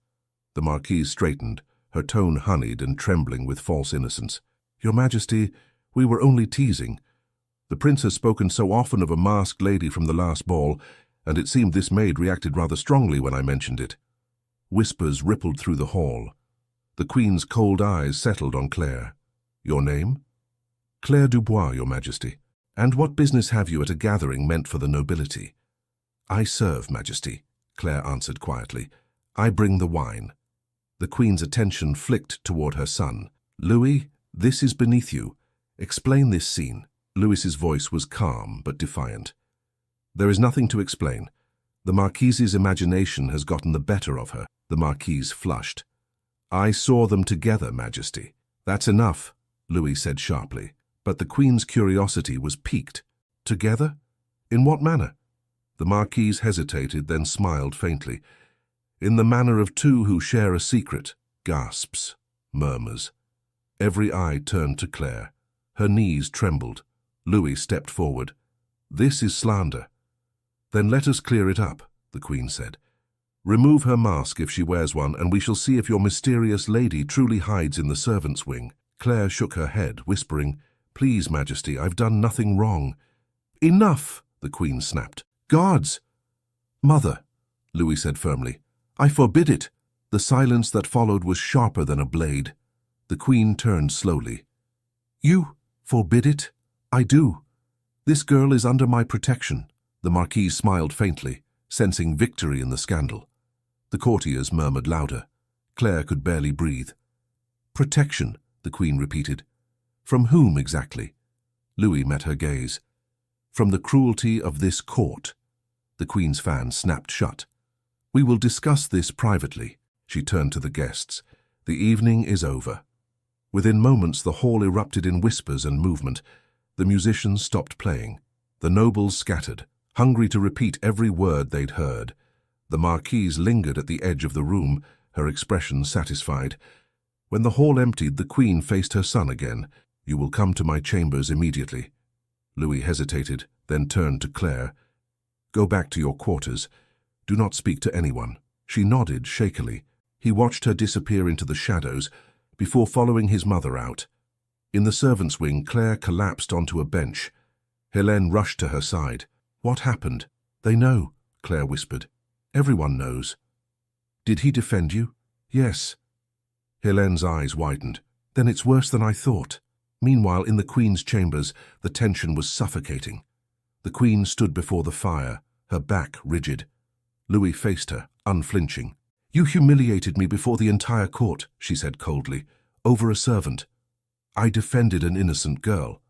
S1: The Marquise straightened, her tone honeyed and trembling with false innocence. "Your Majesty, we were only teasing. The Prince has spoken so often of a masked lady from the last ball, and it seemed this maid reacted rather strongly when I mentioned it." Whispers rippled through the hall. The Queen's cold eyes settled on Claire. "Your name?" "Claire Dubois, Your Majesty." "And what business have you at a gathering meant for the nobility?" "I serve, Majesty," Claire answered quietly. "I bring the wine." The Queen's attention flicked toward her son. "Louis, this is beneath you. Explain this scene." Louis's voice was calm but defiant. "There is nothing to explain. The Marquise's imagination has gotten the better of her." The Marquise flushed. "I saw them together, Majesty." "That's enough," Louis said sharply. But the Queen's curiosity was piqued. "Together? In what manner?" The Marquise hesitated, then smiled faintly. "In the manner of two who share a secret." Gasps, murmurs. Every eye turned to Claire. Her knees trembled. Louis stepped forward. "This is slander." "Then let us clear it up," the Queen said. "Remove her mask if she wears one, and we shall see if your mysterious lady truly hides in the servants' wing." Claire shook her head, whispering, "Please, Majesty, I've done nothing wrong." "Enough!" the Queen snapped. "Guards!" "Mother," Louis said firmly, "I forbid it." The silence that followed was sharper than a blade. The Queen turned slowly. "You forbid it?" "I do. This girl is under my protection." The Marquise smiled faintly, sensing victory in the scandal. The courtiers murmured louder. Claire could barely breathe. "Protection," the Queen repeated. "From whom exactly?" Louis met her gaze. "From the cruelty of this court." The Queen's fan snapped shut. "We will discuss this privately." She turned to the guests. "The evening is over." Within moments, the hall erupted in whispers and movement. The musicians stopped playing. The nobles scattered, hungry to repeat every word they'd heard. The Marquise lingered at the edge of the room, her expression satisfied. When the hall emptied, the Queen faced her son again. "You will come to my chambers immediately." Louis hesitated, then turned to Claire. "Go back to your quarters. Do not speak to anyone." She nodded shakily. He watched her disappear into the shadows before following his mother out. In the servants' wing, Claire collapsed onto a bench. Helene rushed to her side. "What happened?" "They know," Claire whispered. "Everyone knows." "Did he defend you?" "Yes." Helene's eyes widened. "Then it's worse than I thought." Meanwhile, in the Queen's chambers, the tension was suffocating. The Queen stood before the fire, her back rigid. Louis faced her, unflinching. "You humiliated me before the entire court," she said coldly, "over a servant. I defended an innocent girl."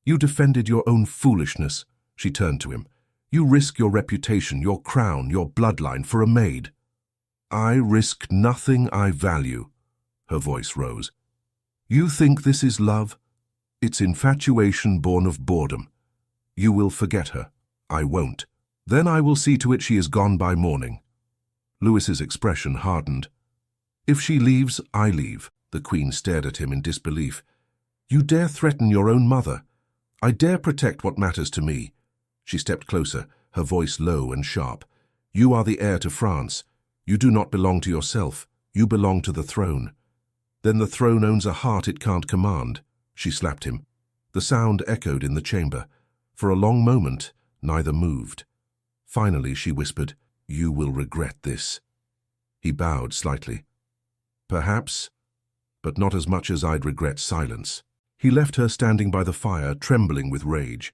S1: "You defended your own foolishness," she turned to him. "You risk your reputation, your crown, your bloodline for a maid." "I risk nothing I value." Her voice rose. "You think this is love? It's infatuation born of boredom. You will forget her. I won't. Then I will see to it she is gone by morning." Louis's expression hardened. "If she leaves, I leave." The Queen stared at him in disbelief. "You dare threaten your own mother. I dare protect what matters to me." She stepped closer, her voice low and sharp. "You are the heir to France. You do not belong to yourself. You belong to the throne. Then the throne owns a heart it can't command." She slapped him. The sound echoed in the chamber. For a long moment, neither moved. Finally, she whispered, "You will regret this." He bowed slightly. "Perhaps, but not as much as I'd regret silence." He left her standing by the fire, trembling with rage.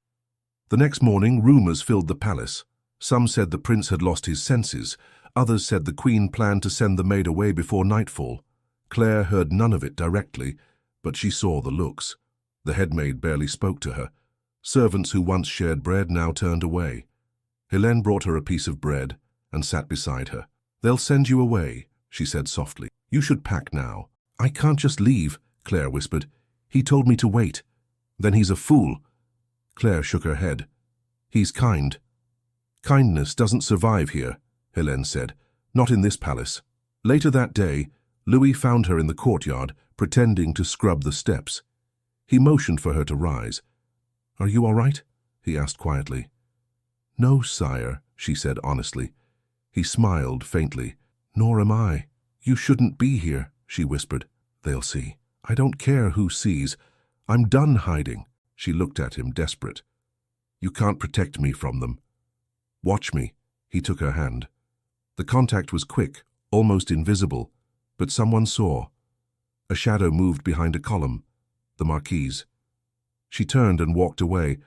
S1: The next morning, rumors filled the palace. Some said the prince had lost his senses. Others said the Queen planned to send the maid away before nightfall. Claire heard none of it directly, but she saw the looks. The headmaid barely spoke to her. Servants who once shared bread now turned away. Helene brought her a piece of bread and sat beside her. "They'll send you away," she said softly. "You should pack now." "I can't just leave," Claire whispered. "He told me to wait." "Then he's a fool." Claire shook her head. "He's kind." "Kindness doesn't survive here," Helene said. "Not in this palace." Later that day, Louis found her in the courtyard, pretending to scrub the steps. He motioned for her to rise. "Are you all right?" he asked quietly. "No, sire," she said honestly. He smiled faintly. "Nor am I." "You shouldn't be here," she whispered. "They'll see. I don't care who sees. I'm done hiding." She looked at him, desperate. "You can't protect me from them." "Watch me." He took her hand. The contact was quick, almost invisible, but someone saw. A shadow moved behind a column. The Marquise. She turned and walked away,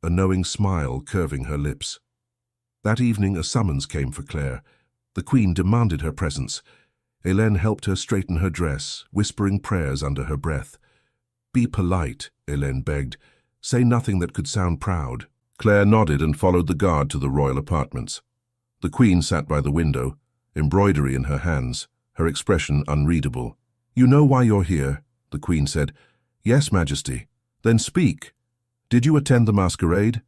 S1: a knowing smile curving her lips. That evening a summons came for Claire. The Queen demanded her presence. Hélène helped her straighten her dress, whispering prayers under her breath. "Be polite," Hélène begged. "Say nothing that could sound proud." Claire nodded and followed the guard to the royal apartments. The Queen sat by the window, embroidery in her hands, her expression unreadable. "You know why you're here," the Queen said. "Yes, Majesty." "Then speak. Did you attend the masquerade?"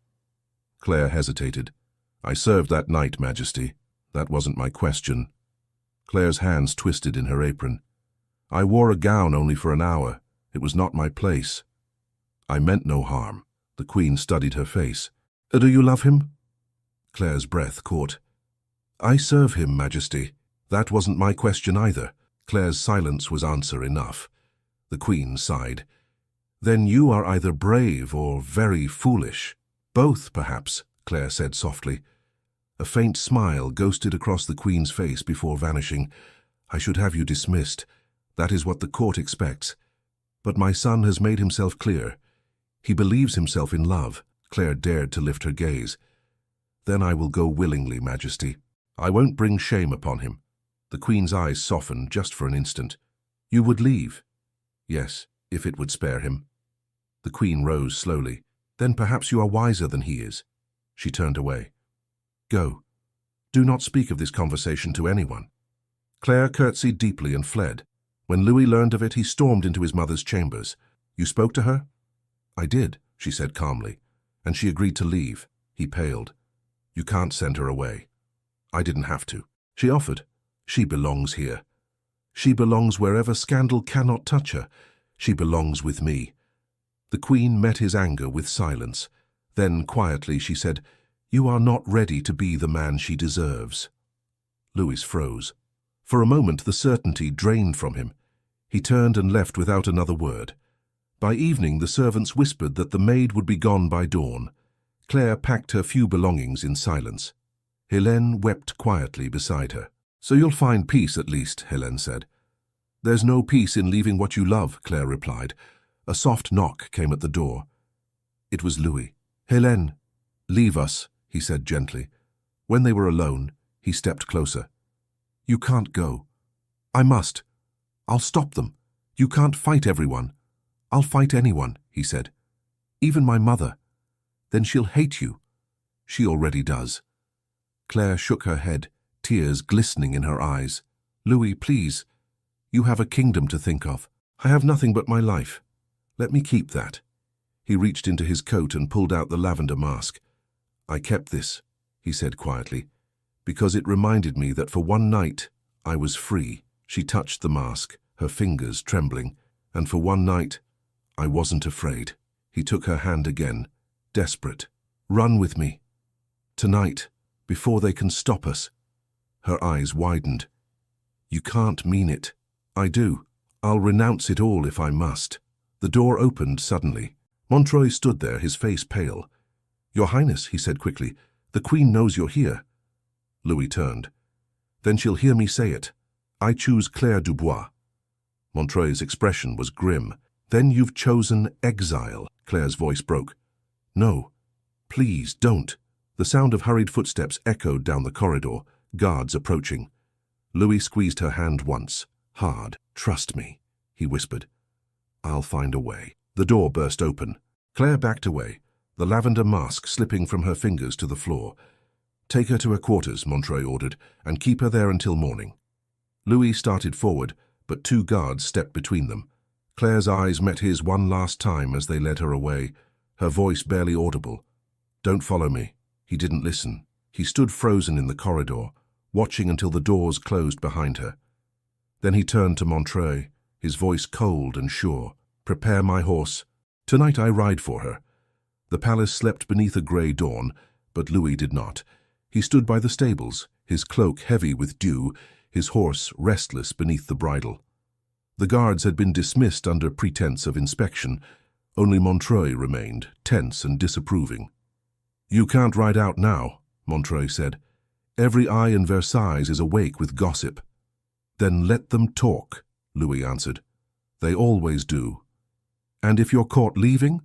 S1: Claire hesitated. "I served that night, Majesty. That wasn't my question." Claire's hands twisted in her apron. "I wore a gown only for an hour. It was not my place." "I meant no harm." The Queen studied her face. "Do you love him?" Claire's breath caught. "I serve him, Majesty." "That wasn't my question either." Claire's silence was answer enough. The Queen sighed. "Then you are either brave or very foolish." "Both, perhaps," Claire said softly. A faint smile ghosted across the Queen's face before vanishing. "I should have you dismissed. That is what the court expects. But my son has made himself clear. He believes himself in love." Claire dared to lift her gaze. "Then I will go willingly, Majesty. I won't bring shame upon him." The Queen's eyes softened just for an instant. "You would leave?" "Yes, if it would spare him." The Queen rose slowly. "Then perhaps you are wiser than he is." She turned away. "Go. Do not speak of this conversation to anyone." Claire curtsied deeply and fled. When Louis learned of it, he stormed into his mother's chambers. "You spoke to her?" "I did," she said calmly, "and she agreed to leave." He paled. "You can't send her away." "I didn't have to." She offered. "She belongs here. She belongs wherever scandal cannot touch her. She belongs with me." The Queen met his anger with silence. Then, quietly, she said, "You are not ready to be the man she deserves." Louis froze. For a moment the certainty drained from him. He turned and left without another word. By evening the servants whispered that the maid would be gone by dawn. Claire packed her few belongings in silence. Hélène wept quietly beside her. "So you'll find peace at least," Hélène said. "There's no peace in leaving what you love," Claire replied. A soft knock came at the door. It was Louis. "Hélène, leave us," he said gently. When they were alone, he stepped closer. "You can't go." "I must. I'll stop them. You can't fight everyone." "I'll fight anyone," he said. "Even my mother. Then she'll hate you." "She already does." Claire shook her head, tears glistening in her eyes. "Louis, please. You have a kingdom to think of. I have nothing but my life. Let me keep that." He reached into his coat and pulled out the lavender mask. "I kept this," he said quietly, "because it reminded me that for one night I was free." She touched the mask, her fingers trembling, "and for one night I wasn't afraid." He took her hand again, desperate. "Run with me. Tonight, before they can stop us." Her eyes widened. "You can't mean it." "I do. I'll renounce it all if I must." The door opened suddenly. Montreuil stood there, his face pale. "Your Highness," he said quickly, "the Queen knows you're here." Louis turned. "Then she'll hear me say it. I choose Claire Dubois." Montreuil's expression was grim. "Then you've chosen exile." Claire's voice broke. "No, please don't." The sound of hurried footsteps echoed down the corridor, guards approaching. Louis squeezed her hand once, hard. "Trust me," he whispered. "I'll find a way." The door burst open. Claire backed away, the lavender mask slipping from her fingers to the floor. "Take her to her quarters," Montreuil ordered, "and keep her there until morning." Louis started forward, but two guards stepped between them. Claire's eyes met his one last time as they led her away, her voice barely audible. "Don't follow me." He didn't listen. He stood frozen in the corridor, watching until the doors closed behind her. Then he turned to Montreuil, his voice cold and sure. "Prepare my horse. Tonight I ride for her." The palace slept beneath a grey dawn, but Louis did not. He stood by the stables, his cloak heavy with dew, his horse restless beneath the bridle. The guards had been dismissed under pretense of inspection. Only Montreuil remained, tense and disapproving. "You can't ride out now," Montreuil said. "Every eye in Versailles is awake with gossip." "Then let them talk," Louis answered. "They always do." "And if you're caught leaving?"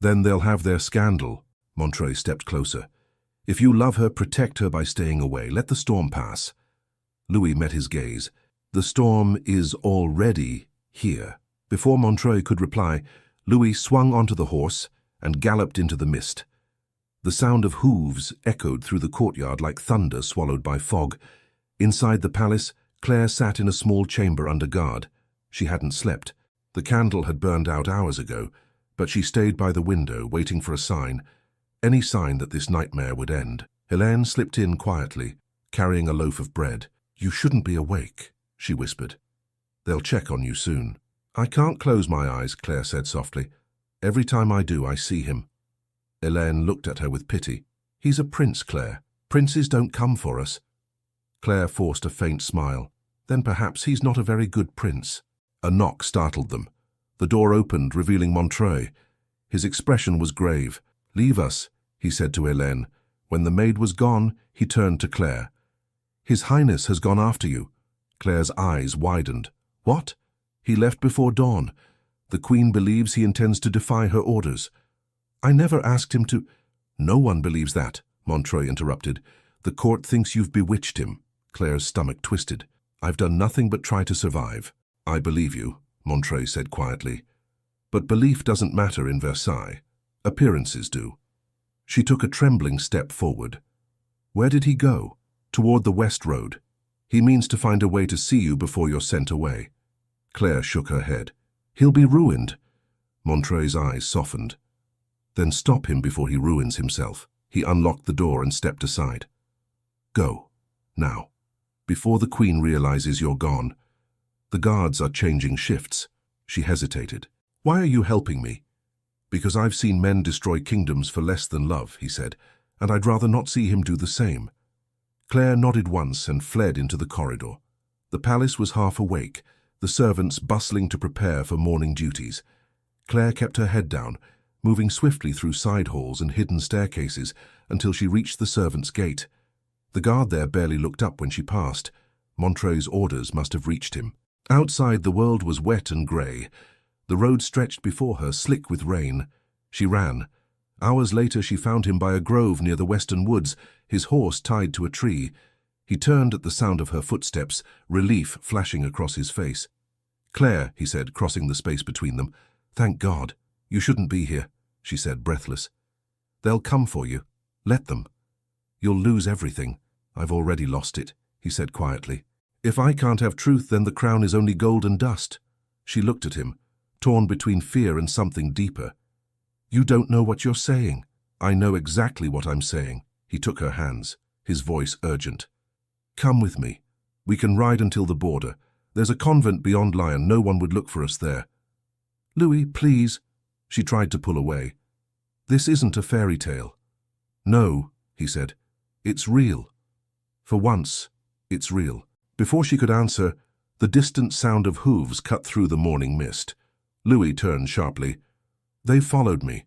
S1: "Then they'll have their scandal." Montreuil stepped closer. If you love her, protect her by staying away. Let the storm pass. Louis met his gaze. The storm is already here. Before Montreuil could reply, Louis swung onto the horse and galloped into the mist. The sound of hooves echoed through the courtyard like thunder swallowed by fog. Inside the palace, Claire sat in a small chamber under guard. She hadn't slept. The candle had burned out hours ago, but she stayed by the window, waiting for a sign, any sign that this nightmare would end. Hélène slipped in quietly, carrying a loaf of bread. "You shouldn't be awake," she whispered. "They'll check on you soon." "I can't close my eyes," Claire said softly. "Every time I do, I see him." Hélène looked at her with pity. "He's a prince, Claire. Princes don't come for us." Claire forced a faint smile. "Then perhaps he's not a very good prince." A knock startled them. The door opened, revealing Montreuil. His expression was grave. "Leave us," he said to Hélène. When the maid was gone, he turned to Claire. "His Highness has gone after you." Claire's eyes widened. "What?" "He left before dawn. The Queen believes he intends to defy her orders." "I never asked him to—" "No one believes that," Montreuil interrupted. "The court thinks you've bewitched him." Claire's stomach twisted. "I've done nothing but try to survive." "I believe you," Montreuil said quietly. "But belief doesn't matter in Versailles. Appearances do." She took a trembling step forward. "Where did he go?" "Toward the West Road. He means to find a way to see you before you're sent away." Claire shook her head. "He'll be ruined." Montreuil's eyes softened. "Then stop him before he ruins himself." He unlocked the door and stepped aside. "Go. Now. Before the Queen realizes you're gone. The guards are changing shifts." She hesitated. "Why are you helping me?" "Because I've seen men destroy kingdoms for less than love," he said, "and I'd rather not see him do the same." Claire nodded once and fled into the corridor. The palace was half awake, the servants bustling to prepare for morning duties. Claire kept her head down, moving swiftly through side halls and hidden staircases until she reached the servants' gate. The guard there barely looked up when she passed. Montreuil's orders must have reached him. Outside, the world was wet and grey. The road stretched before her, slick with rain. She ran. Hours later, she found him by a grove near the western woods, his horse tied to a tree. He turned at the sound of her footsteps, relief flashing across his face. "Claire," he said, crossing the space between them. "Thank God. You shouldn't be here," she said, breathless. "They'll come for you. Let them." "You'll lose everything." "I've already lost it," he said quietly. "If I can't have truth, then the crown is only gold and dust." She looked at him, torn between fear and something deeper. "You don't know what you're saying." "I know exactly what I'm saying." He took her hands, his voice urgent. "Come with me. We can ride until the border. There's a convent beyond Lyon. No one would look for us there." "Louis, please." She tried to pull away. "This isn't a fairy tale." "No," he said. "It's real. For once, it's real." Before she could answer, the distant sound of hooves cut through the morning mist. Louis turned sharply. "They've followed me."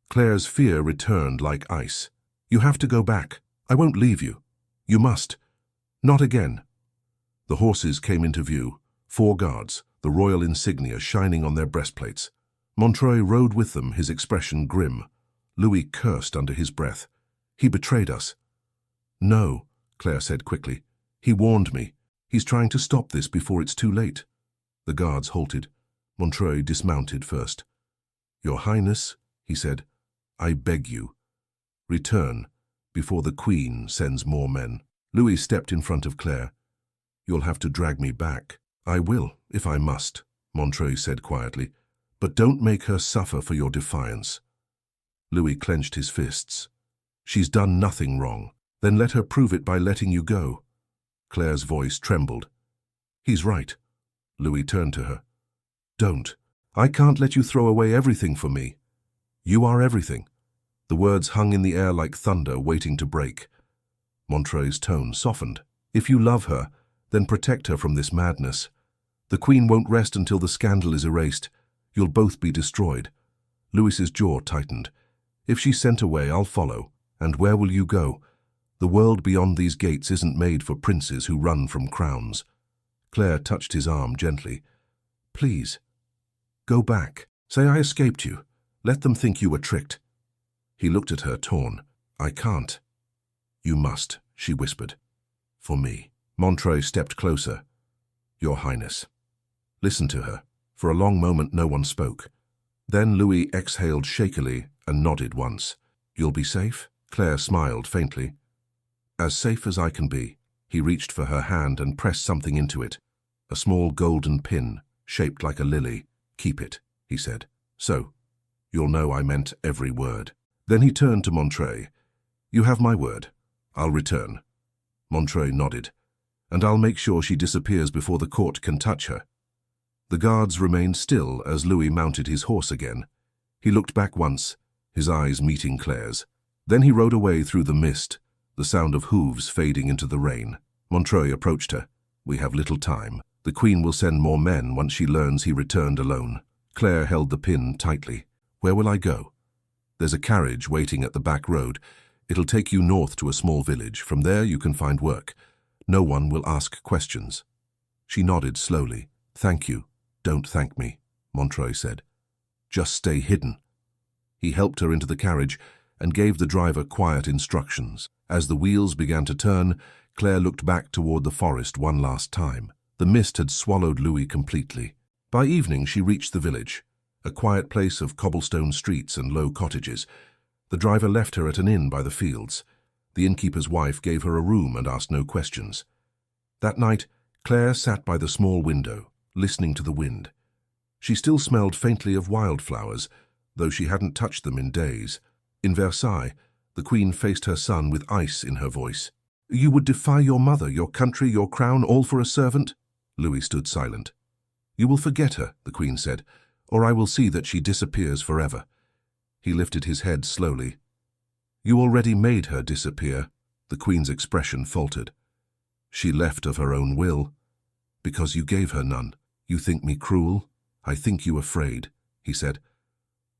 S1: Claire's fear returned like ice. "You have to go back. I won't leave you. You must. Not again." The horses came into view, 4 guards, the royal insignia shining on their breastplates. Montreuil rode with them, his expression grim. Louis cursed under his breath. "He betrayed us." "No," Claire said quickly. "He warned me. He's trying to stop this before it's too late." The guards halted. Montreuil dismounted first. "Your Highness," he said, "I beg you. Return before the Queen sends more men." Louis stepped in front of Claire. "You'll have to drag me back." "I will, if I must," Montreuil said quietly. "But don't make her suffer for your defiance." Louis clenched his fists. "She's done nothing wrong. Then let her prove it by letting you go." Claire's voice trembled. "He's right." Louis turned to her. "Don't. I can't let you throw away everything for me. You are everything." The words hung in the air like thunder waiting to break. Montreuil's tone softened. "If you love her, then protect her from this madness. The Queen won't rest until the scandal is erased. You'll both be destroyed." Louis's jaw tightened. "If she's sent away, I'll follow. And where will you go? The world beyond these gates isn't made for princes who run from crowns." Claire touched his arm gently. "Please, go back. Say I escaped you. Let them think you were tricked." He looked at her, torn. I can't. You must, she whispered. For me. Montreuil stepped closer. Your Highness. Listen to her. For a long moment no one spoke. Then Louis exhaled shakily and nodded once. You'll be safe? Claire smiled faintly. As safe as I can be. He reached for her hand and pressed something into it. A small golden pin, shaped like a lily. Keep it, he said. So, you'll know I meant every word. Then he turned to Montreuil. You have my word. I'll return. Montreuil nodded. And I'll make sure she disappears before the court can touch her. The guards remained still as Louis mounted his horse again. He looked back once, his eyes meeting Claire's. Then he rode away through the mist, the sound of hooves fading into the rain. Montreuil approached her. We have little time. The Queen will send more men once she learns he returned alone. Claire held the pin tightly. Where will I go? There's a carriage waiting at the back road. It'll take you north to a small village. From there you can find work. No one will ask questions. She nodded slowly. Thank you. Don't thank me, Montreuil said. Just stay hidden. He helped her into the carriage and gave the driver quiet instructions. As the wheels began to turn, Claire looked back toward the forest one last time. The mist had swallowed Louis completely. By evening she reached the village, a quiet place of cobblestone streets and low cottages. The driver left her at an inn by the fields. The innkeeper's wife gave her a room and asked no questions. That night, Claire sat by the small window, listening to the wind. She still smelled faintly of wildflowers, though she hadn't touched them in days. In Versailles, the Queen faced her son with ice in her voice. You would defy your mother, your country, your crown, all for a servant? Louis stood silent. You will forget her, the Queen said, or I will see that she disappears forever. He lifted his head slowly. You already made her disappear. The Queen's expression faltered. She left of her own will. Because you gave her none. You think me cruel? I think you afraid, he said.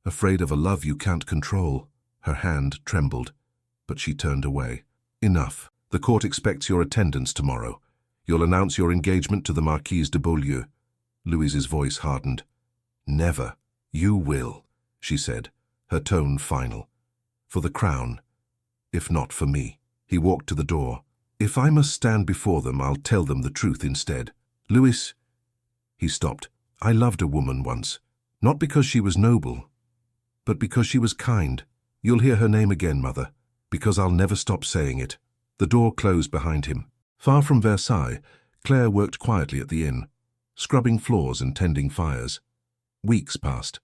S1: Afraid of a love you can't control. Her hand trembled, but she turned away. Enough. The court expects your attendance tomorrow. You'll announce your engagement to the Marquise de Beaulieu. Louise's voice hardened. Never. You will, she said, her tone final. For the crown, if not for me. He walked to the door. If I must stand before them, I'll tell them the truth instead. Louis, he stopped. I loved a woman once, not because she was noble, but because she was kind. You'll hear her name again, Mother, because I'll never stop saying it. The door closed behind him. Far from Versailles, Claire worked quietly at the inn, scrubbing floors and tending fires. Weeks passed.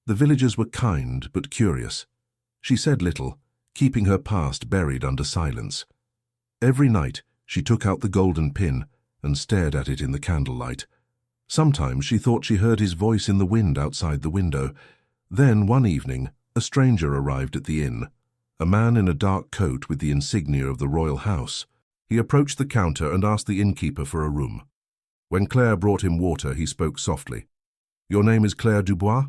S1: The villagers were kind but curious. She said little, keeping her past buried under silence. Every night she took out the golden pin and stared at it in the candlelight. Sometimes she thought she heard his voice in the wind outside the window. Then, one evening, a stranger arrived at the inn, a man in a dark coat with the insignia of the royal house. He approached the counter and asked the innkeeper for a room. When Claire brought him water, he spoke softly. Your name is Claire Dubois?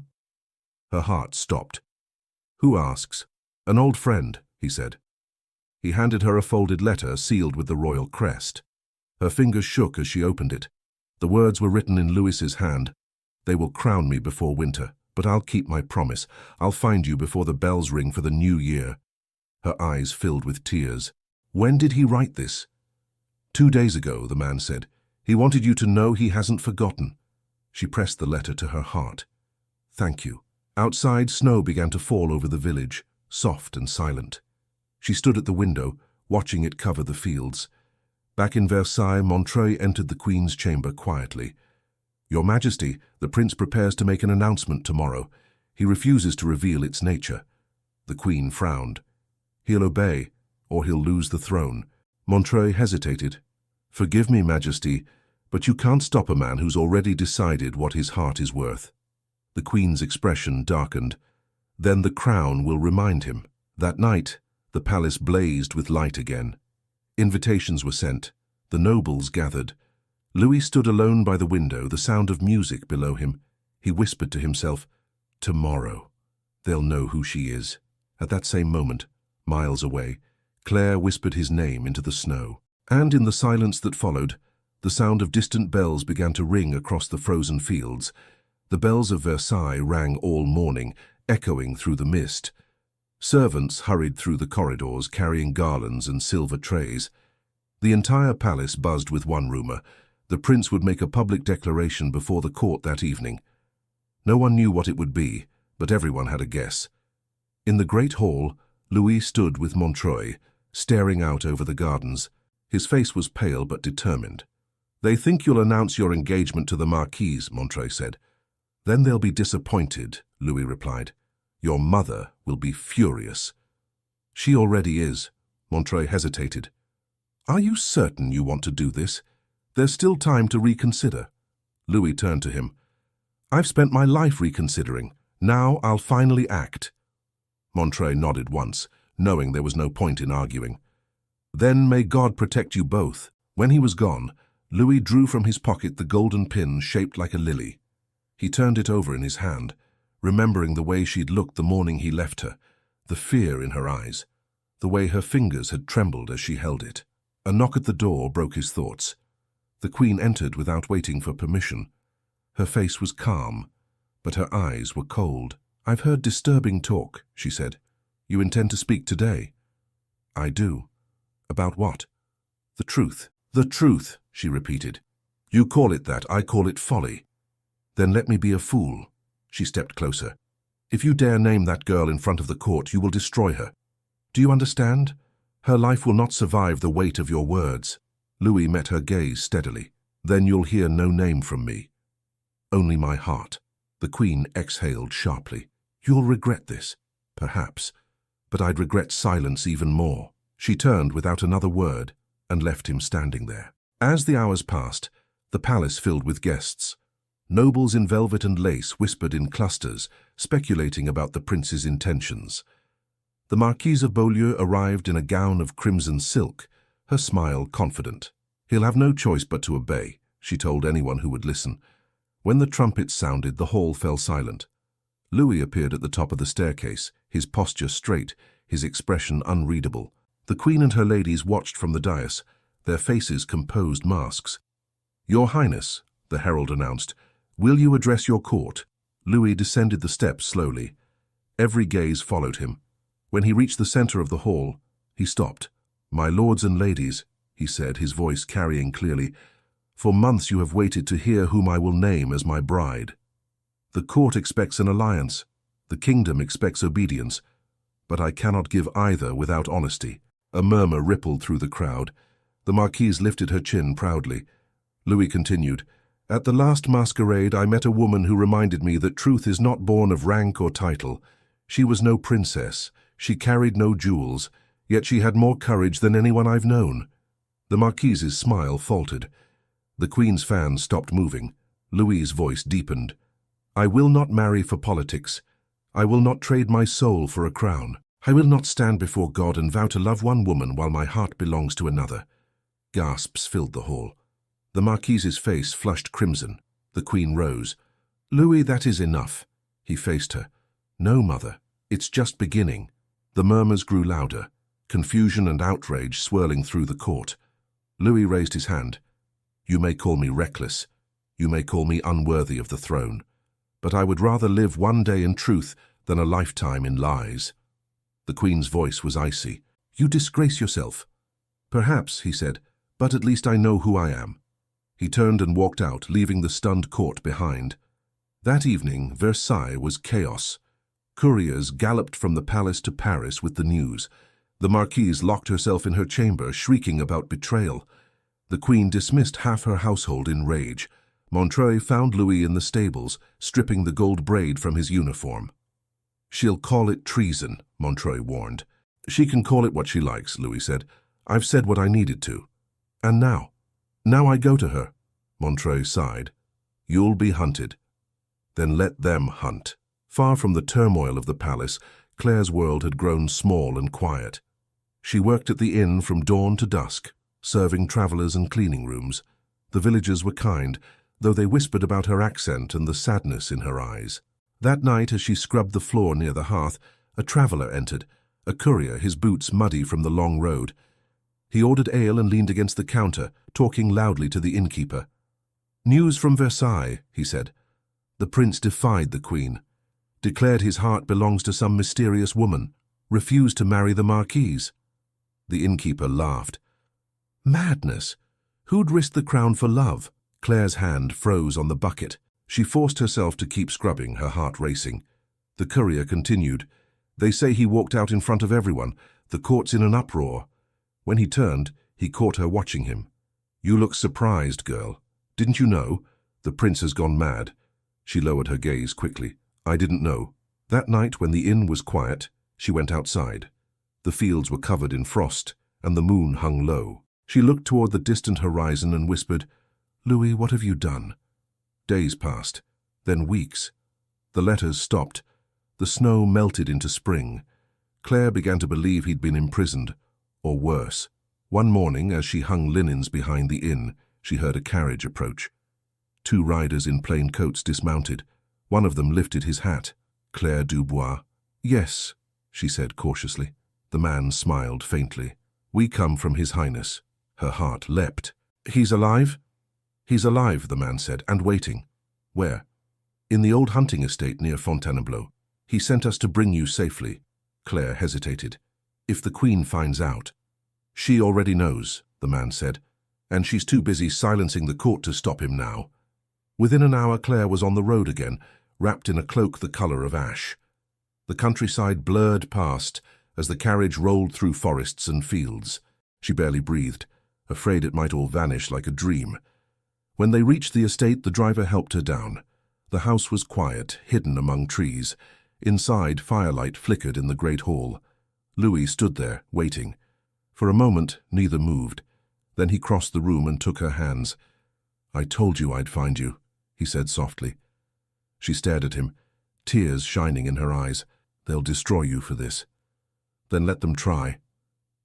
S1: Her heart stopped. Who asks? An old friend, he said. He handed her a folded letter sealed with the royal crest. Her fingers shook as she opened it. The words were written in Louis's hand. They will crown me before winter, but I'll keep my promise. I'll find you before the bells ring for the new year. Her eyes filled with tears. When did he write this? 2 days ago, the man said. He wanted you to know he hasn't forgotten. She pressed the letter to her heart. Thank you. Outside, snow began to fall over the village, soft and silent. She stood at the window, watching it cover the fields. Back in Versailles, Montreuil entered the Queen's chamber quietly. Your Majesty, the prince prepares to make an announcement tomorrow. He refuses to reveal its nature. The Queen frowned. He'll obey, or he'll lose the throne. Montreuil hesitated. Forgive me, Majesty, but you can't stop a man who's already decided what his heart is worth. The Queen's expression darkened. Then the crown will remind him. That night, the palace blazed with light again. Invitations were sent. The nobles gathered. Louis stood alone by the window, the sound of music below him. He whispered to himself, Tomorrow, they'll know who she is. At that same moment, miles away, Claire whispered his name into the snow. And in the silence that followed, the sound of distant bells began to ring across the frozen fields. The bells of Versailles rang all morning, echoing through the mist. Servants hurried through the corridors carrying garlands and silver trays. The entire palace buzzed with one rumor. The prince would make a public declaration before the court that evening. No one knew what it would be, but everyone had a guess. In the great hall, Louis stood with Montreuil, staring out over the gardens. His face was pale but determined. "They think you'll announce your engagement to the Marquise," Montreuil said. "Then they'll be disappointed," Louis replied. "Your mother will be furious." "She already is." Montreuil hesitated. "Are you certain you want to do this? There's still time to reconsider." Louis turned to him. "I've spent my life reconsidering. Now I'll finally act." Montreuil nodded once, knowing there was no point in arguing. "Then may God protect you both." When he was gone, Louis drew from his pocket the golden pin shaped like a lily. He turned it over in his hand, remembering the way she'd looked the morning he left her, the fear in her eyes, the way her fingers had trembled as she held it. A knock at the door broke his thoughts. The Queen entered without waiting for permission. Her face was calm, but her eyes were cold. "I've heard disturbing talk," she said. "You intend to speak today?" "I do." "About what?" "The truth." "The truth," she repeated. "You call it that, I call it folly." "Then let me be a fool." She stepped closer. "If you dare name that girl in front of the court, you will destroy her. Do you understand? Her life will not survive the weight of your words." Louis met her gaze steadily. "Then you'll hear no name from me. Only my heart." The Queen exhaled sharply. "You'll regret this, perhaps, but I'd regret silence even more." She turned without another word and left him standing there. As the hours passed, the palace filled with guests. Nobles in velvet and lace whispered in clusters, speculating about the prince's intentions. The Marquise of Beaulieu arrived in a gown of crimson silk, her smile confident. "He'll have no choice but to obey," she told anyone who would listen. When the trumpets sounded, the hall fell silent. Louis appeared at the top of the staircase, his posture straight, his expression unreadable. The Queen and her ladies watched from the dais, their faces composed masks. "Your Highness," the herald announced, "will you address your court?" Louis descended the steps slowly. Every gaze followed him. When he reached the center of the hall, he stopped. "My lords and ladies," he said, his voice carrying clearly, "for months you have waited to hear whom I will name as my bride. The court expects an alliance. The kingdom expects obedience. But I cannot give either without honesty." A murmur rippled through the crowd. The Marquise lifted her chin proudly. Louis continued, "At the last masquerade I met a woman who reminded me that truth is not born of rank or title. She was no princess. She carried no jewels, yet she had more courage than anyone I've known." The Marquise's smile faltered. The Queen's fan stopped moving. Louis's voice deepened. "I will not marry for politics. I will not trade my soul for a crown. I will not stand before God and vow to love one woman while my heart belongs to another." Gasps filled the hall. The Marquise's face flushed crimson. The Queen rose. "Louis, that is enough." He faced her. "No, Mother, it's just beginning." The murmurs grew louder, confusion and outrage swirling through the court. Louis raised his hand. "You may call me reckless. You may call me unworthy of the throne. But I would rather live one day in truth than a lifetime in lies." The Queen's voice was icy. "You disgrace yourself." "Perhaps," he said, "but at least I know who I am." He turned and walked out, leaving the stunned court behind. That evening, Versailles was chaos. Couriers galloped from the palace to Paris with the news. The Marquise locked herself in her chamber, shrieking about betrayal. The Queen dismissed half her household in rage. Montreuil found Louis in the stables, stripping the gold braid from his uniform. "She'll call it treason," Montreuil warned. "She can call it what she likes," Louis said. "I've said what I needed to. And now I go to her." Montreuil sighed. "You'll be hunted." "Then let them hunt." Far from the turmoil of the palace, Claire's world had grown small and quiet. She worked at the inn from dawn to dusk, serving travelers and cleaning rooms. The villagers were kind, though they whispered about her accent and the sadness in her eyes. That night, as she scrubbed the floor near the hearth, a traveler entered, a courier, his boots muddy from the long road. He ordered ale and leaned against the counter, talking loudly to the innkeeper. "News from Versailles," he said. "The prince defied the Queen, declared his heart belongs to some mysterious woman. refused to marry the Marquise. The innkeeper laughed. Madness! Who'd risk the crown for love? Claire's hand froze on the bucket. She forced herself to keep scrubbing, her heart racing. The courier continued. They say he walked out in front of everyone. The court's in an uproar. When he turned, he caught her watching him. You look surprised, girl. Didn't you know? The prince has gone mad. She lowered her gaze quickly. I didn't know. That night, when the inn was quiet, she went outside. The fields were covered in frost, and the moon hung low. She looked toward the distant horizon and whispered, Louis, what have you done? Days passed, then weeks. The letters stopped. The snow melted into spring. Claire began to believe he'd been imprisoned, or worse. One morning, as she hung linens behind the inn, she heard a carriage approach. 2 riders in plain coats dismounted. One of them lifted his hat. Claire Dubois. Yes, she said cautiously. The man smiled faintly. We come from His Highness. Her heart leapt. He's alive? He's alive, the man said, and waiting. Where? In the old hunting estate near Fontainebleau. He sent us to bring you safely. Claire hesitated. If the Queen finds out. She already knows, the man said, and she's too busy silencing the court to stop him now. Within an hour, Claire was on the road again, wrapped in a cloak the color of ash. The countryside blurred past as the carriage rolled through forests and fields. She barely breathed, afraid it might all vanish like a dream. When they reached the estate, the driver helped her down. The house was quiet, hidden among trees. Inside, firelight flickered in the great hall. Louis stood there, waiting. For a moment, neither moved. Then he crossed the room and took her hands. I told you I'd find you, he said softly. She stared at him, tears shining in her eyes. They'll destroy you for this. Then let them try.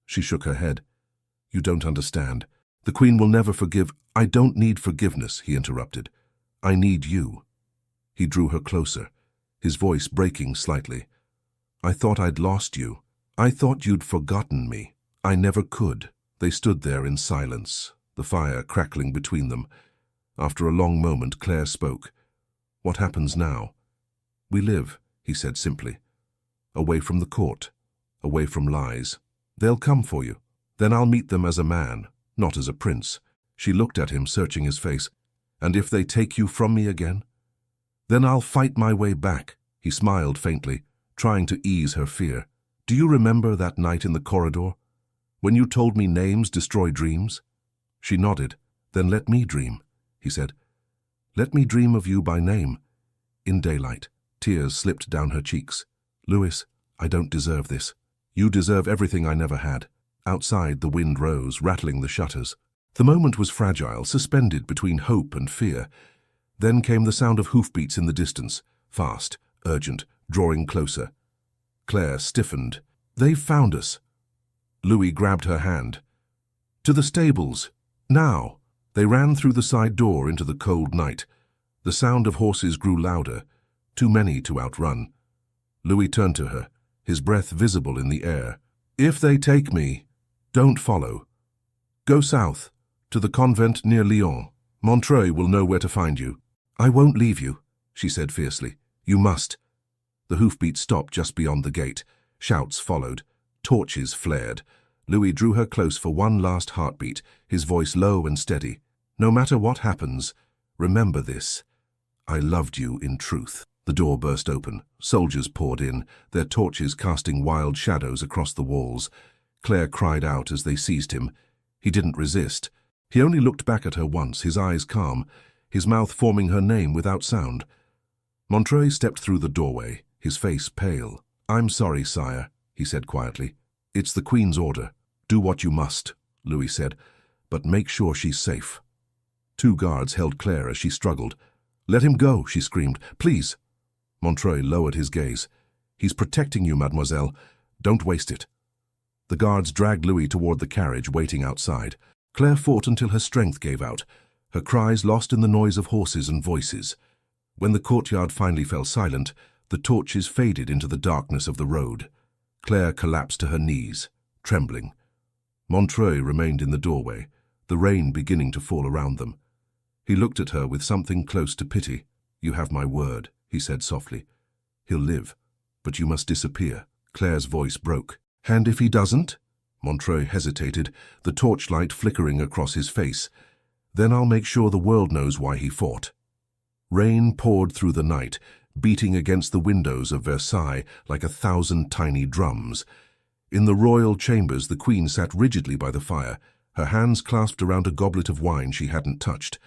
S1: She shook her head. You don't understand. The Queen will never forgive. I don't need forgiveness, he interrupted. I need you. He drew her closer, his voice breaking slightly. I thought I'd lost you. I thought you'd forgotten me. I never could. They stood there in silence, the fire crackling between them. After a long moment, Claire spoke. What happens now? We live, he said simply. Away from the court, away from lies. They'll come for you. Then I'll meet them as a man, not as a prince. She looked at him, searching his face. And if they take you from me again? Then I'll fight my way back. He smiled faintly, trying to ease her fear. Do you remember that night in the corridor? When you told me names destroy dreams? She nodded. Then let me dream, he said. Let me dream of you by name. In daylight, tears slipped down her cheeks. Louis, I don't deserve this. You deserve everything I never had. Outside, the wind rose, rattling the shutters. The moment was fragile, suspended between hope and fear. Then came the sound of hoofbeats in the distance, fast, urgent, drawing closer. Claire stiffened. They've found us. Louis grabbed her hand. To the stables. Now. They ran through the side door into the cold night. The sound of horses grew louder, too many to outrun. Louis turned to her, his breath visible in the air. If they take me, don't follow. Go south, to the convent near Lyon. Montreuil will know where to find you. I won't leave you, she said fiercely. You must. The hoofbeat stopped just beyond the gate. Shouts followed. Torches flared. Louis drew her close for one last heartbeat, his voice low and steady. No matter what happens, remember this. I loved you in truth. The door burst open. Soldiers poured in, their torches casting wild shadows across the walls. Claire cried out as they seized him. He didn't resist. He only looked back at her once, his eyes calm, his mouth forming her name without sound. Montreuil stepped through the doorway, his face pale. I'm sorry, sire, he said quietly. It's the Queen's order. Do what you must, Louis said, but make sure she's safe. 2 guards held Claire as she struggled. Let him go, she screamed. Please. Montreuil lowered his gaze. He's protecting you, mademoiselle. Don't waste it. The guards dragged Louis toward the carriage waiting outside. Claire fought until her strength gave out, her cries lost in the noise of horses and voices. When the courtyard finally fell silent, the torches faded into the darkness of the road. Claire collapsed to her knees, trembling. Montreuil remained in the doorway, the rain beginning to fall around them. He looked at her with something close to pity. You have my word, he said softly. He'll live, but you must disappear. Claire's voice broke. And if he doesn't? Montreuil hesitated, the torchlight flickering across his face. Then I'll make sure the world knows why he fought. Rain poured through the night, beating against the windows of Versailles like 1,000 tiny drums. In the royal chambers, the Queen sat rigidly by the fire, her hands clasped around a goblet of wine she hadn't touched.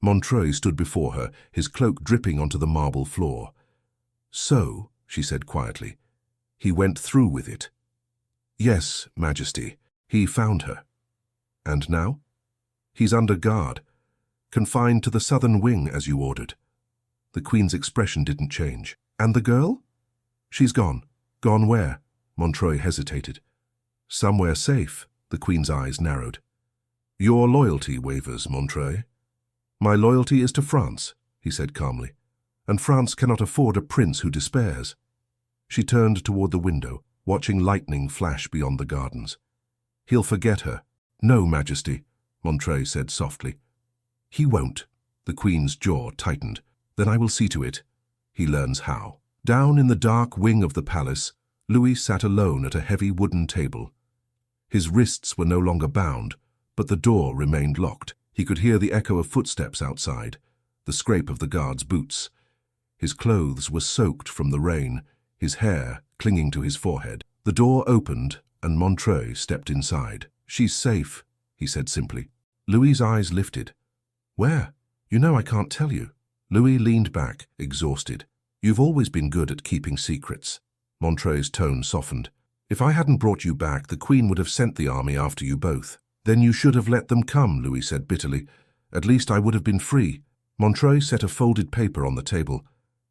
S1: Montreuil stood before her, his cloak dripping onto the marble floor. "So," she said quietly, "he went through with it." "Yes, Majesty, he found her." "And now?" "He's under guard, confined to the southern wing as you ordered." The Queen's expression didn't change. "And the girl?" "She's gone." "Gone where?" Montreuil hesitated. "Somewhere safe." The Queen's eyes narrowed. "Your loyalty wavers, Montreuil." "My loyalty is to France," he said calmly, "and France cannot afford a prince who despairs." She turned toward the window, watching lightning flash beyond the gardens. "He'll forget her." "No, Majesty," Montreuil said softly. "He won't." The Queen's jaw tightened. "Then I will see to it. He learns how." Down in the dark wing of the palace, Louis sat alone at a heavy wooden table. His wrists were no longer bound, but the door remained locked. He could hear the echo of footsteps outside, the scrape of the guard's boots. His clothes were soaked from the rain, his hair clinging to his forehead. The door opened, and Montreuil stepped inside. "She's safe," he said simply. Louis's eyes lifted. "Where? You know I can't tell you." Louis leaned back, exhausted. "You've always been good at keeping secrets." Montreuil's tone softened. "If I hadn't brought you back, the Queen would have sent the army after you both." "Then you should have let them come," Louis said bitterly. "At least I would have been free." Montreuil set a folded paper on the table.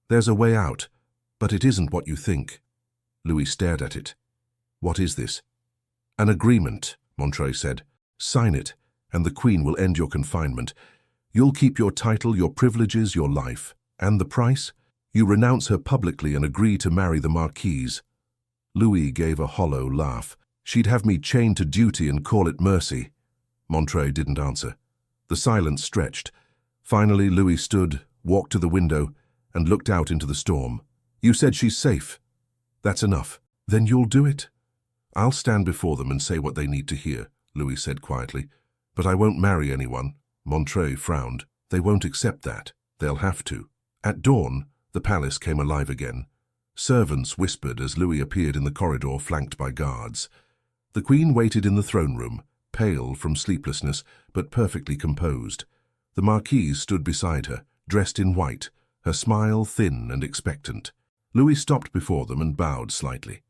S1: "There's a way out, but it isn't what you think." Louis stared at it. "What is this?" "An agreement," Montreuil said. "Sign it, and the Queen will end your confinement. You'll keep your title, your privileges, your life. And the price? You renounce her publicly and agree to marry the Marquise." Louis gave a hollow laugh. "She'd have me chained to duty and call it mercy." Montreuil didn't answer. The silence stretched. Finally, Louis stood, walked to the window, and looked out into the storm. "You said she's safe. That's enough. Then you'll do it?" "I'll stand before them and say what they need to hear," Louis said quietly. "But I won't marry anyone." Montreuil frowned. "They won't accept that. They'll have to." At dawn, the palace came alive again. Servants whispered as Louis appeared in the corridor flanked by guards. The Queen waited in the throne room, pale from sleeplessness, but perfectly composed. The Marquise stood beside her, dressed in white, her smile thin and expectant. Louis stopped before them and bowed slightly.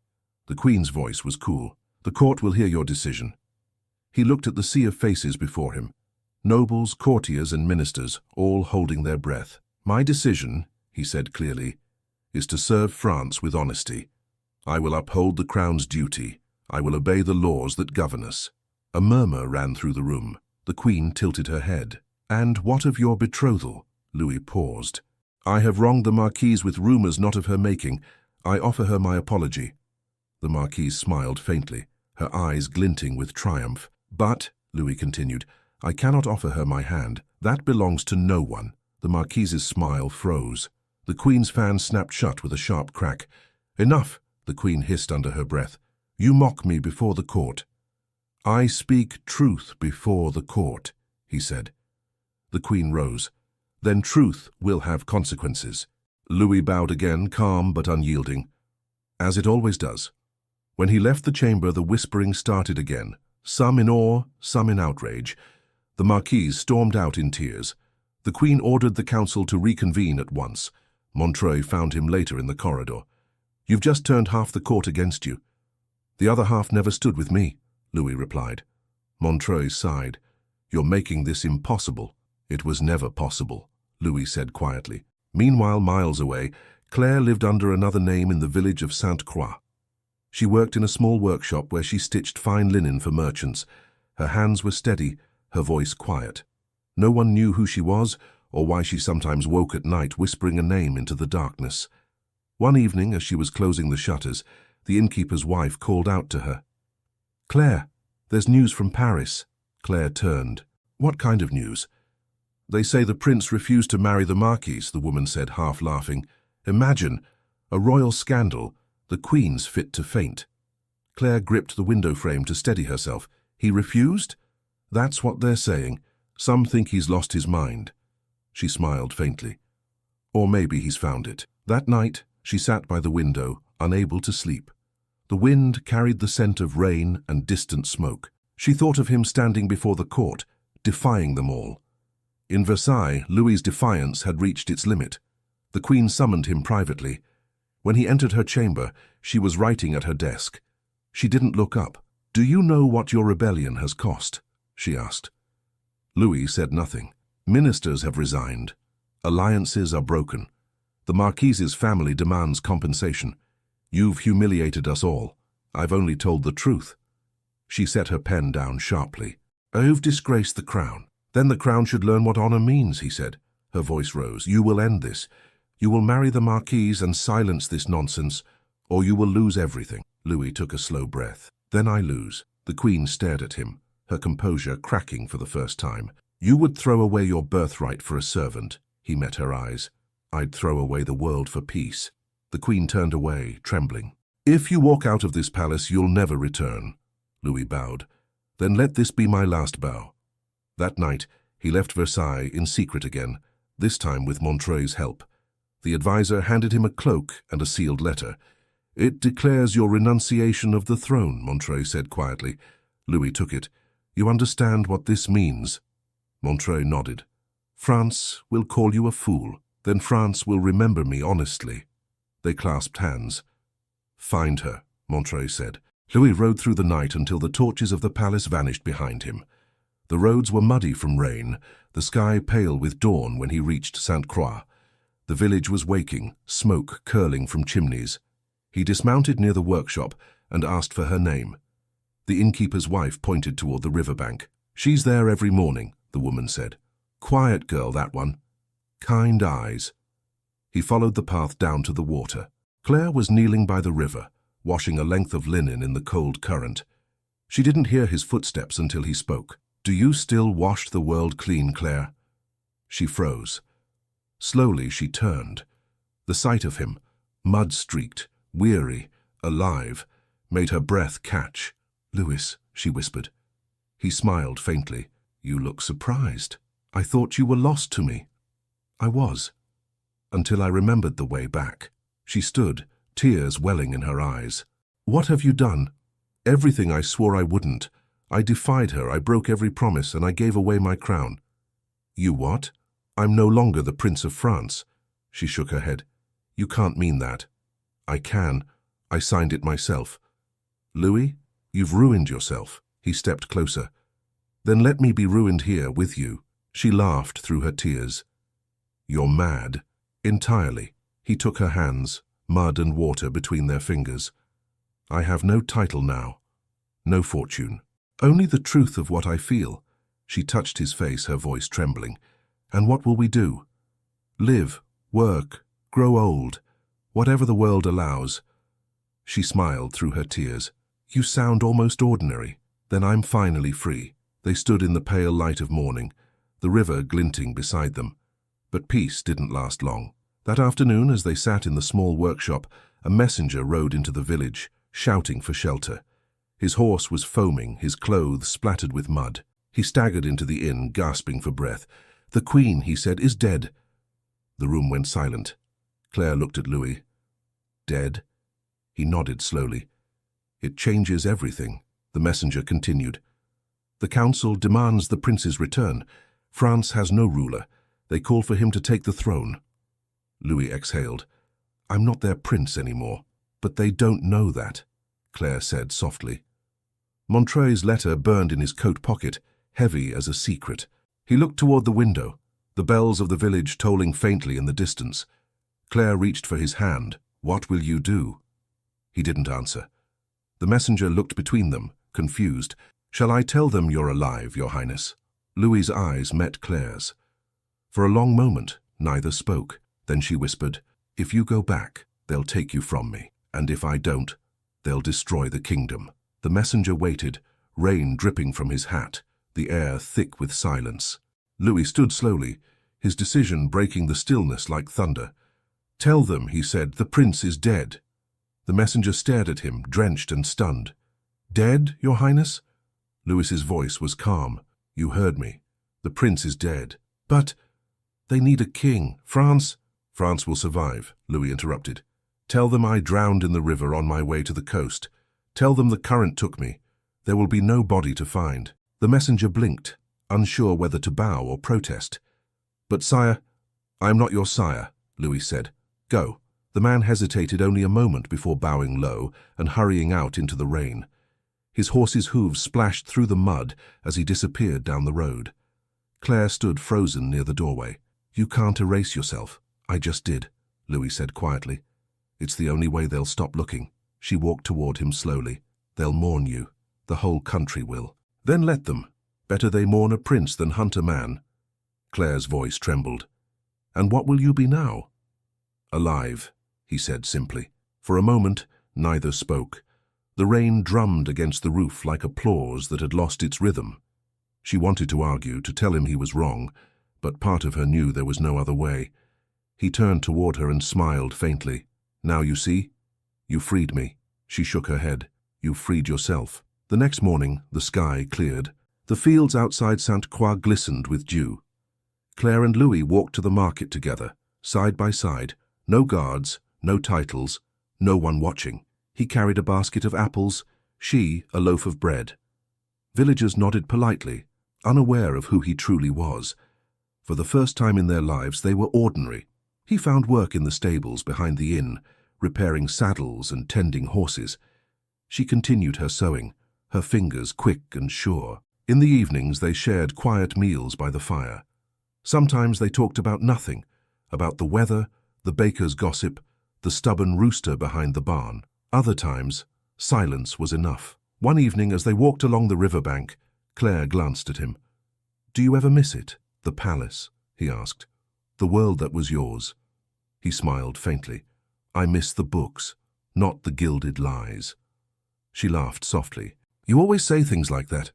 S1: The Queen's voice was cool. "The court will hear your decision." He looked at the sea of faces before him. Nobles, courtiers, and ministers, all holding their breath. "My decision," he said clearly, "is to serve France with honesty. I will uphold the crown's duty. I will obey the laws that govern us." A murmur ran through the room. The Queen tilted her head. "And what of your betrothal?" Louis paused. "I have wronged the Marquise with rumors not of her making. I offer her my apology." The Marquise smiled faintly, her eyes glinting with triumph. "But," Louis continued, "I cannot offer her my hand. That belongs to no one." The Marquise's smile froze. The Queen's fan snapped shut with a sharp crack. "Enough," the Queen hissed under her breath. "You mock me before the court." "I speak truth before the court," he said. The Queen rose. "Then truth will have consequences." Louis bowed again, calm but unyielding. As it always does. When he left the chamber, the whispering started again, some in awe, some in outrage. The Marquise stormed out in tears. The Queen ordered the council to reconvene at once. Montreuil found him later in the corridor. "You've just turned half the court against you." "The other half never stood with me," Louis replied. Montreuil sighed. "You're making this impossible." "It was never possible," Louis said quietly. Meanwhile, miles away, Claire lived under another name in the village of Sainte-Croix. She worked in a small workshop where she stitched fine linen for merchants. Her hands were steady, her voice quiet. No one knew who she was or why she sometimes woke at night whispering a name into the darkness. One evening, as she was closing the shutters, the innkeeper's wife called out to her. "Claire, there's news from Paris." Claire turned. "What kind of news?" "They say the prince refused to marry the Marquise," the woman said, half laughing. "Imagine, a royal scandal, The Queen's fit to faint. Claire gripped the window frame to steady herself. He refused? That's what they're saying. Some think he's lost his mind. She smiled faintly. Or maybe he's found it. That night, she sat by the window, unable to sleep. The wind carried the scent of rain and distant smoke. She thought of him standing before the court, defying them all. In Versailles, Louis's defiance had reached its limit. The Queen summoned him privately. When he entered her chamber, she was writing at her desk. She didn't look up. "Do you know what your rebellion has cost?" she asked. Louis said nothing. Ministers have resigned. Alliances are broken. The Marquise's family demands compensation. You've humiliated us all. I've only told the truth. She set her pen down sharply. You've disgraced the crown. Then the crown should learn what honor means, he said. Her voice rose. You will end this. You will marry the Marquise and silence this nonsense, or you will lose everything. Louis took a slow breath. Then I lose. The Queen stared at him, her composure cracking for the first time. You would throw away your birthright for a servant. He met her eyes. I'd throw away the world for peace. The Queen turned away, trembling. If you walk out of this palace, you'll never return. Louis bowed. Then let this be my last bow. That night, he left Versailles in secret again, this time with Montreuil's help. The advisor handed him a cloak and a sealed letter. It declares your renunciation of the throne, Montreuil said quietly. Louis took it. You understand what this means? Montreuil nodded. France will call you a fool. Then France will remember me honestly. They clasped hands. Find her, Montreuil said. Louis rode through the night until the torches of the palace vanished behind him. The roads were muddy from rain, the sky pale with dawn when he reached Sainte-Croix. The village was waking, smoke curling from chimneys. He dismounted near the workshop and asked for her name. The innkeeper's wife pointed toward the riverbank. She's there every morning, the woman said. Quiet girl, that one. Kind eyes. He followed the path down to the water. Claire was kneeling by the river, washing a length of linen in the cold current. She didn't hear his footsteps until he spoke. Do you still wash the world clean, Claire? She froze. Slowly she turned. The sight of him, mud-streaked, weary, alive, made her breath catch. Louis, she whispered. He smiled faintly. You look surprised. I thought you were lost to me. I was. Until I remembered the way back. She stood, tears welling in her eyes. What have you done? Everything I swore I wouldn't. I defied her, I broke every promise, and I gave away my crown. You what? I'm no longer the Prince of France. She shook her head. You can't mean that. I can. I signed it myself. Louis, you've ruined yourself. He stepped closer. Then let me be ruined here with you. She laughed through her tears. You're mad. Entirely. He took her hands, mud and water between their fingers. I have no title now. No fortune. Only the truth of what I feel. She touched his face, her voice trembling. And what will we do? Live, work, grow old, whatever the world allows. She smiled through her tears. You sound almost ordinary. Then I'm finally free. They stood in the pale light of morning, the river glinting beside them. But peace didn't last long. That afternoon, as they sat in the small workshop, a messenger rode into the village, shouting for shelter. His horse was foaming, his clothes splattered with mud. He staggered into the inn, gasping for breath. The Queen, he said, is dead. The room went silent. Claire looked at Louis. Dead? He nodded slowly. It changes everything, the messenger continued. The council demands the prince's return. France has no ruler. They call for him to take the throne. Louis exhaled. I'm not their prince anymore. But they don't know that, Claire said softly. Montreuil's letter burned in his coat pocket, heavy as a secret. He looked toward the window, the bells of the village tolling faintly in the distance. Claire reached for his hand. What will you do? He didn't answer. The messenger looked between them, confused. Shall I tell them you're alive, Your Highness? Louis's eyes met Claire's. For a long moment, neither spoke. Then she whispered, If you go back, they'll take you from me. And if I don't, they'll destroy the kingdom. The messenger waited, rain dripping from his hat, the air thick with silence. Louis stood slowly, his decision breaking the stillness like thunder. Tell them, he said, the prince is dead. The messenger stared at him, drenched and stunned. "Dead, Your Highness?" Louis's voice was calm. "You heard me. The prince is dead. But they need a king. France will survive," Louis interrupted. "Tell them I drowned in the river on my way to the coast. Tell them the current took me. There will be no body to find." The messenger blinked, unsure whether to bow or protest. "But sire—" "I am not your sire," Louis said. "Go." The man hesitated only a moment before bowing low and hurrying out into the rain. His horse's hooves splashed through the mud as he disappeared down the road. Claire stood frozen near the doorway. "You can't erase yourself." "I just did," Louis said quietly. "It's the only way they'll stop looking." She walked toward him slowly. "They'll mourn you. The whole country will. Then let them. Better they mourn a prince than hunt a man." Claire's voice trembled. "And what will you be now?" "Alive," he said simply. For a moment, neither spoke. The rain drummed against the roof like applause that had lost its rhythm. She wanted to argue, to tell him he was wrong, but part of her knew there was no other way. He turned toward her and smiled faintly. "Now you see? You freed me." She shook her head. "You freed yourself." The next morning, the sky cleared. The fields outside Sainte-Croix glistened with dew. Claire and Louis walked to the market together, side by side. No guards, no titles, no one watching. He carried a basket of apples, she a loaf of bread. Villagers nodded politely, unaware of who he truly was. For the first time in their lives, they were ordinary. He found work in the stables behind the inn, repairing saddles and tending horses. She continued her sewing, her fingers quick and sure. In the evenings, they shared quiet meals by the fire. Sometimes they talked about nothing, about the weather, the baker's gossip, the stubborn rooster behind the barn. Other times, silence was enough. One evening, as they walked along the riverbank, Claire glanced at him. "Do you ever miss it, the palace?" he asked. "The world that was yours?" He smiled faintly. "I miss the books, not the gilded lies." She laughed softly. "You always say things like that.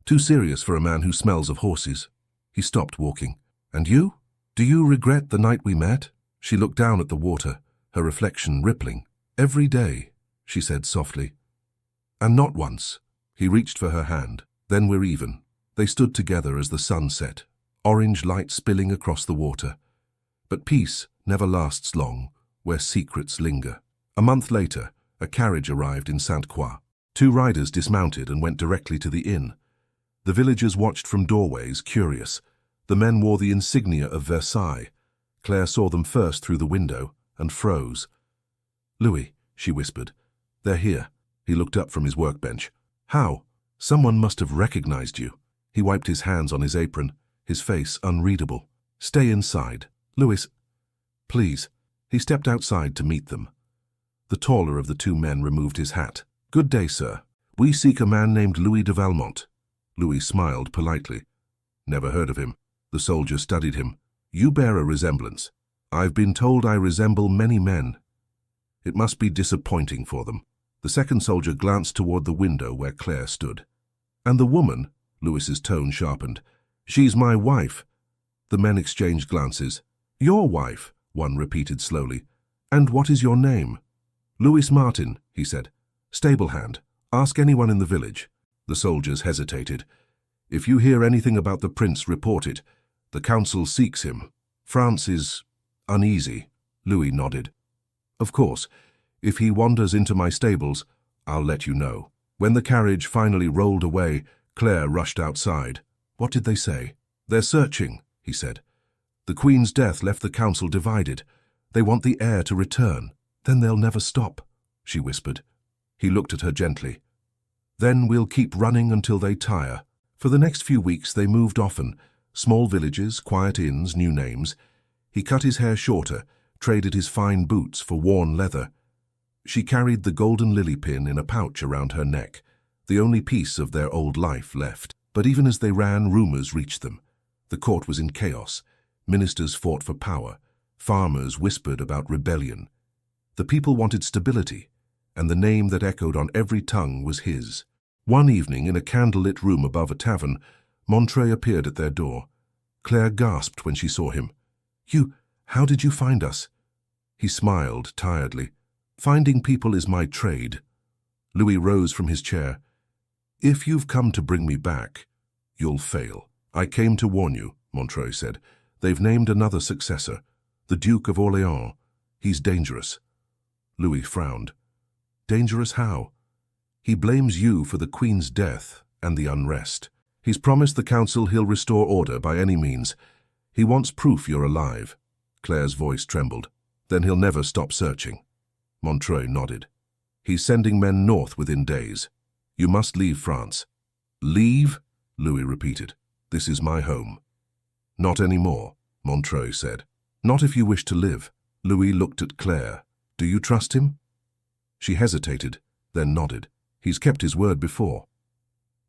S1: Too serious for a man who smells of horses." He stopped walking. "And you? Do you regret the night we met?" She looked down at the water, her reflection rippling. "Every day," she said softly. "And not once." He reached for her hand. "Then we're even." They stood together as the sun set, orange light spilling across the water. But peace never lasts long, where secrets linger. A month later, a carriage arrived in Sainte-Croix. 2 riders dismounted and went directly to the inn. The villagers watched from doorways, curious. The men wore the insignia of Versailles. Claire saw them first through the window and froze. "Louis," she whispered. "They're here." He looked up from his workbench. "How? Someone must have recognized you." He wiped his hands on his apron, his face unreadable. "Stay inside." "Louis, please." He stepped outside to meet them. The taller of the 2 men removed his hat. "Good day, sir. We seek a man named Louis de Valmont." Louis smiled politely. "Never heard of him." The soldier studied him. "You bear a resemblance. I've been told I resemble many men. It must be disappointing for them." The second soldier glanced toward the window where Claire stood. "And the woman?" Louis's tone sharpened. "She's my wife." The men exchanged glances. "Your wife," one repeated slowly. "And what is your name?" "Louis Martin," he said. "Stable hand. Ask anyone in the village." The soldiers hesitated. "If you hear anything about the prince, report it. The council seeks him. France is uneasy." Louis nodded. "Of course. If he wanders into my stables, I'll let you know." When the carriage finally rolled away, Claire rushed outside. "What did they say?" "They're searching," he said. "The Queen's death left the council divided. They want the heir to return. Then they'll never stop," she whispered. He looked at her gently. "Then we'll keep running until they tire." For the next few weeks they moved often. Small villages, quiet inns, new names. He cut his hair shorter, traded his fine boots for worn leather. She carried the golden lily pin in a pouch around her neck, the only piece of their old life left. But even as they ran, rumors reached them. The court was in chaos. Ministers fought for power. Farmers whispered about rebellion. The people wanted stability, and the name that echoed on every tongue was his. One evening, in a candlelit room above a tavern, Montreuil appeared at their door. Claire gasped when she saw him. How did you find us?" He smiled tiredly. Finding people is my trade. Louis rose from his chair. If you've come to bring me back, you'll fail. I came to warn you, Montreuil said. They've named another successor, the Duke of Orléans. He's dangerous. Louis frowned. Dangerous how? He blames you for the Queen's death and the unrest. He's promised the council he'll restore order by any means. He wants proof you're alive. Claire's voice trembled. Then he'll never stop searching. Montreuil nodded. He's sending men north within days. You must leave France. Leave? Louis repeated. This is my home. Not anymore, Montreuil said. Not if you wish to live. Louis looked at Claire. Do you trust him? She hesitated, then nodded. He's kept his word before.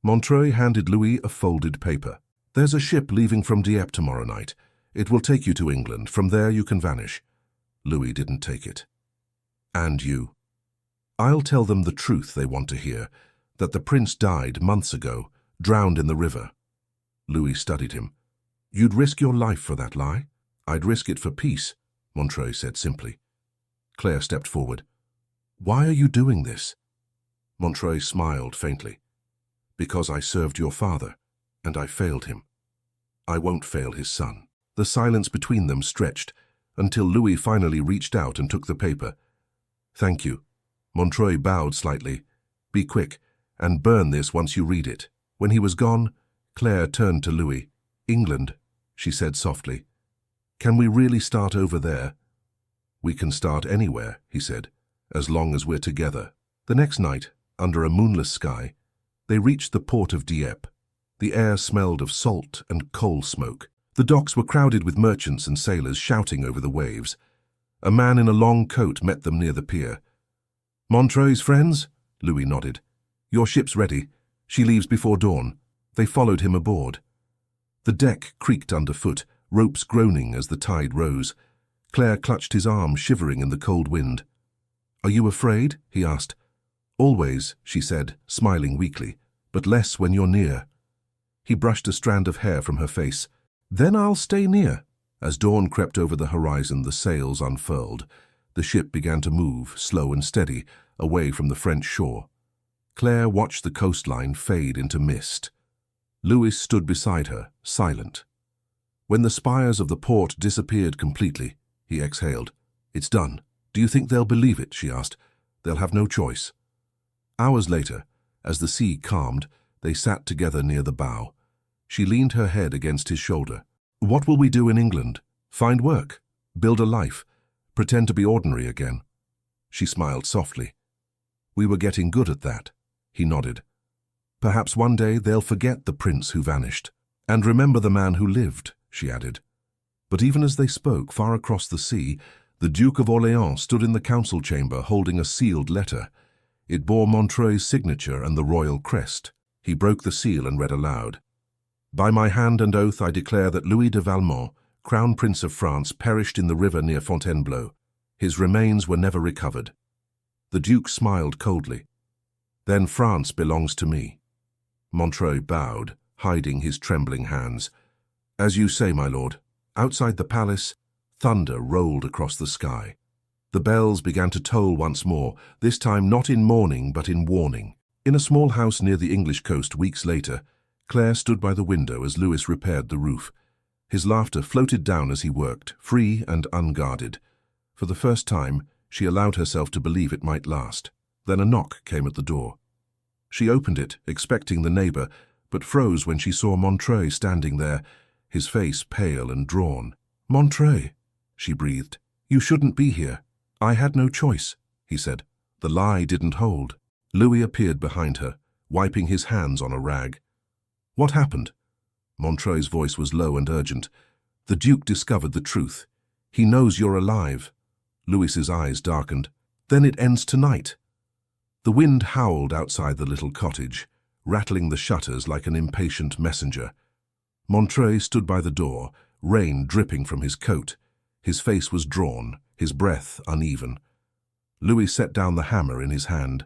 S1: Montreuil handed Louis a folded paper. There's a ship leaving from Dieppe tomorrow night. It will take you to England. From there you can vanish. Louis didn't take it. And you? I'll tell them the truth they want to hear, that the prince died months ago, drowned in the river. Louis studied him. You'd risk your life for that lie? I'd risk it for peace, Montreuil said simply. Claire stepped forward. Why are you doing this? Montreuil smiled faintly. Because I served your father, and I failed him. I won't fail his son. The silence between them stretched, until Louis finally reached out and took the paper. Thank you. Montreuil bowed slightly. Be quick, and burn this once you read it. When he was gone, Claire turned to Louis. England, she said softly. Can we really start over there? We can start anywhere, he said, as long as we're together. The next night, under a moonless sky, they reached the port of Dieppe. The air smelled of salt and coal smoke. The docks were crowded with merchants and sailors shouting over the waves. A man in a long coat met them near the pier. Montreuil's friends? Louis nodded. Your ship's ready. She leaves before dawn. They followed him aboard. The deck creaked underfoot, ropes groaning as the tide rose. Claire clutched his arm, shivering in the cold wind. Are you afraid? He asked. Always, she said, smiling weakly, but less when you're near. He brushed a strand of hair from her face. Then I'll stay near. As dawn crept over the horizon, the sails unfurled. The ship began to move, slow and steady, away from the French shore. Claire watched the coastline fade into mist. Louis stood beside her, silent. When the spires of the port disappeared completely, he exhaled. It's done. Do you think they'll believe it? She asked. They'll have no choice. Hours later, as the sea calmed, they sat together near the bow. She leaned her head against his shoulder. What will we do in England? Find work? Build a life? Pretend to be ordinary again? She smiled softly. We were getting good at that. He nodded. Perhaps one day they'll forget the prince who vanished. And remember the man who lived, she added. But even as they spoke, far across the sea, the Duke of Orléans stood in the council chamber holding a sealed letter. It bore Montreuil's signature and the royal crest. He broke the seal and read aloud. By my hand and oath I declare that Louis de Valmont, Crown Prince of France, perished in the river near Fontainebleau. His remains were never recovered. The Duke smiled coldly. Then France belongs to me. Montreuil bowed, hiding his trembling hands. As you say, my lord. Outside the palace, thunder rolled across the sky. The bells began to toll once more, this time not in mourning but in warning. In a small house near the English coast weeks later, Claire stood by the window as Louis repaired the roof. His laughter floated down as he worked, free and unguarded. For the first time, she allowed herself to believe it might last. Then a knock came at the door. She opened it, expecting the neighbor, but froze when she saw Montreuil standing there, his face pale and drawn. Montreuil, she breathed. You shouldn't be here. I had no choice, he said. The lie didn't hold. Louis appeared behind her, wiping his hands on a rag. What happened? Montreuil's voice was low and urgent. The Duke discovered the truth. He knows you're alive. Louis's eyes darkened. Then it ends tonight. The wind howled outside the little cottage, rattling the shutters like an impatient messenger. Montreuil stood by the door, rain dripping from his coat. His face was drawn, his breath uneven. Louis set down the hammer in his hand.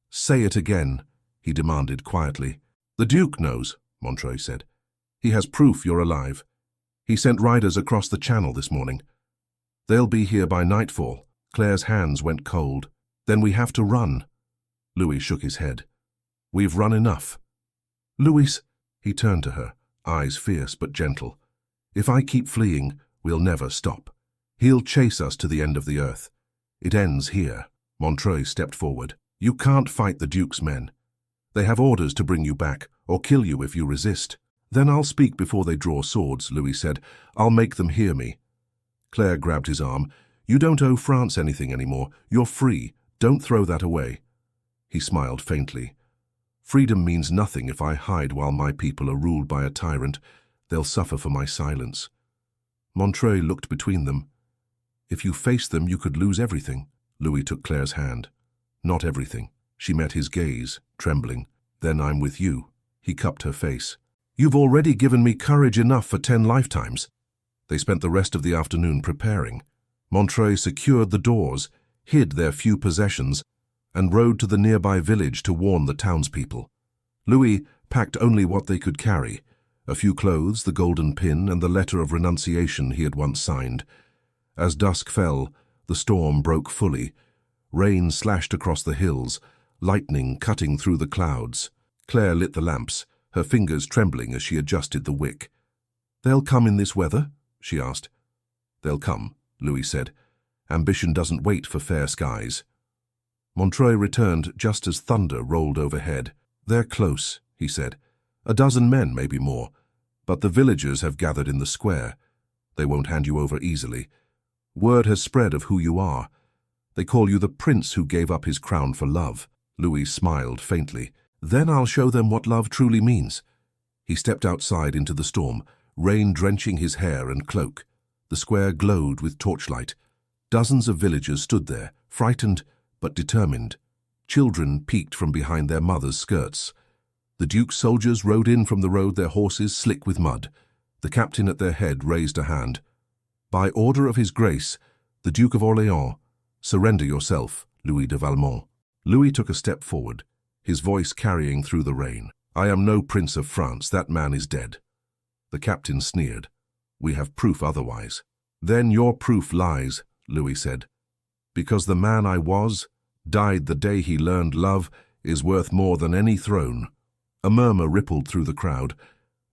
S1: Say it again, he demanded quietly. The Duke knows, Montreuil said. He has proof you're alive. He sent riders across the channel this morning. They'll be here by nightfall. Claire's hands went cold. Then we have to run. Louis shook his head. We've run enough. Louis, he turned to her, eyes fierce but gentle. If I keep fleeing, we'll never stop. He'll chase us to the end of the earth. It ends here. Montreuil stepped forward. You can't fight the Duke's men. They have orders to bring you back, or kill you if you resist. Then I'll speak before they draw swords, Louis said. I'll make them hear me. Claire grabbed his arm. You don't owe France anything anymore. You're free. Don't throw that away. He smiled faintly. Freedom means nothing if I hide while my people are ruled by a tyrant. They'll suffer for my silence. Montreuil looked between them. If you face them, you could lose everything. Louis took Claire's hand. Not everything. She met his gaze, trembling. Then I'm with you. He cupped her face. You've already given me courage enough for 10 lifetimes. They spent the rest of the afternoon preparing. Montreuil secured the doors, hid their few possessions, and rode to the nearby village to warn the townspeople. Louis packed only what they could carry, a few clothes, the golden pin, and the letter of renunciation he had once signed. As dusk fell, the storm broke fully. Rain slashed across the hills, lightning cutting through the clouds. Claire lit the lamps, her fingers trembling as she adjusted the wick. They'll come in this weather? She asked. They'll come, Louis said. Ambition doesn't wait for fair skies. Montreuil returned just as thunder rolled overhead. They're close, he said. A dozen men, maybe more. But the villagers have gathered in the square. They won't hand you over easily. Word has spread of who you are. They call you the prince who gave up his crown for love. Louis smiled faintly. Then I'll show them what love truly means. He stepped outside into the storm, rain drenching his hair and cloak. The square glowed with torchlight. Dozens of villagers stood there, frightened but determined. Children peeked from behind their mothers' skirts. The Duke's soldiers rode in from the road, their horses slick with mud. The captain at their head raised a hand. By order of his grace, the Duke of Orléans, surrender yourself, Louis de Valmont. Louis took a step forward, his voice carrying through the rain. I am no prince of France, that man is dead. The captain sneered. We have proof otherwise. Then your proof lies, Louis said. Because the man I was, died the day he learned love, is worth more than any throne. A murmur rippled through the crowd.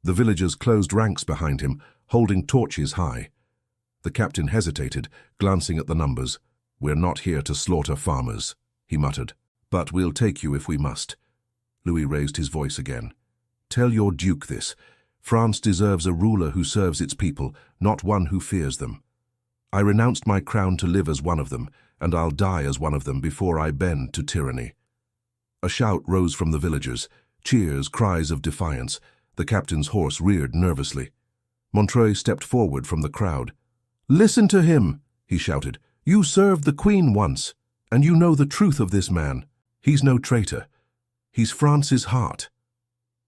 S1: The villagers closed ranks behind him, holding torches high. The captain hesitated, glancing at the numbers. We're not here to slaughter farmers, he muttered. But we'll take you if we must. Louis raised his voice again. Tell your duke this. France deserves a ruler who serves its people, not one who fears them. I renounced my crown to live as one of them, and I'll die as one of them before I bend to tyranny. A shout rose from the villagers, cheers, cries of defiance. The captain's horse reared nervously. Montreuil stepped forward from the crowd. Listen to him, he shouted. You served the Queen once, and you know the truth of this man. He's no traitor. He's France's heart.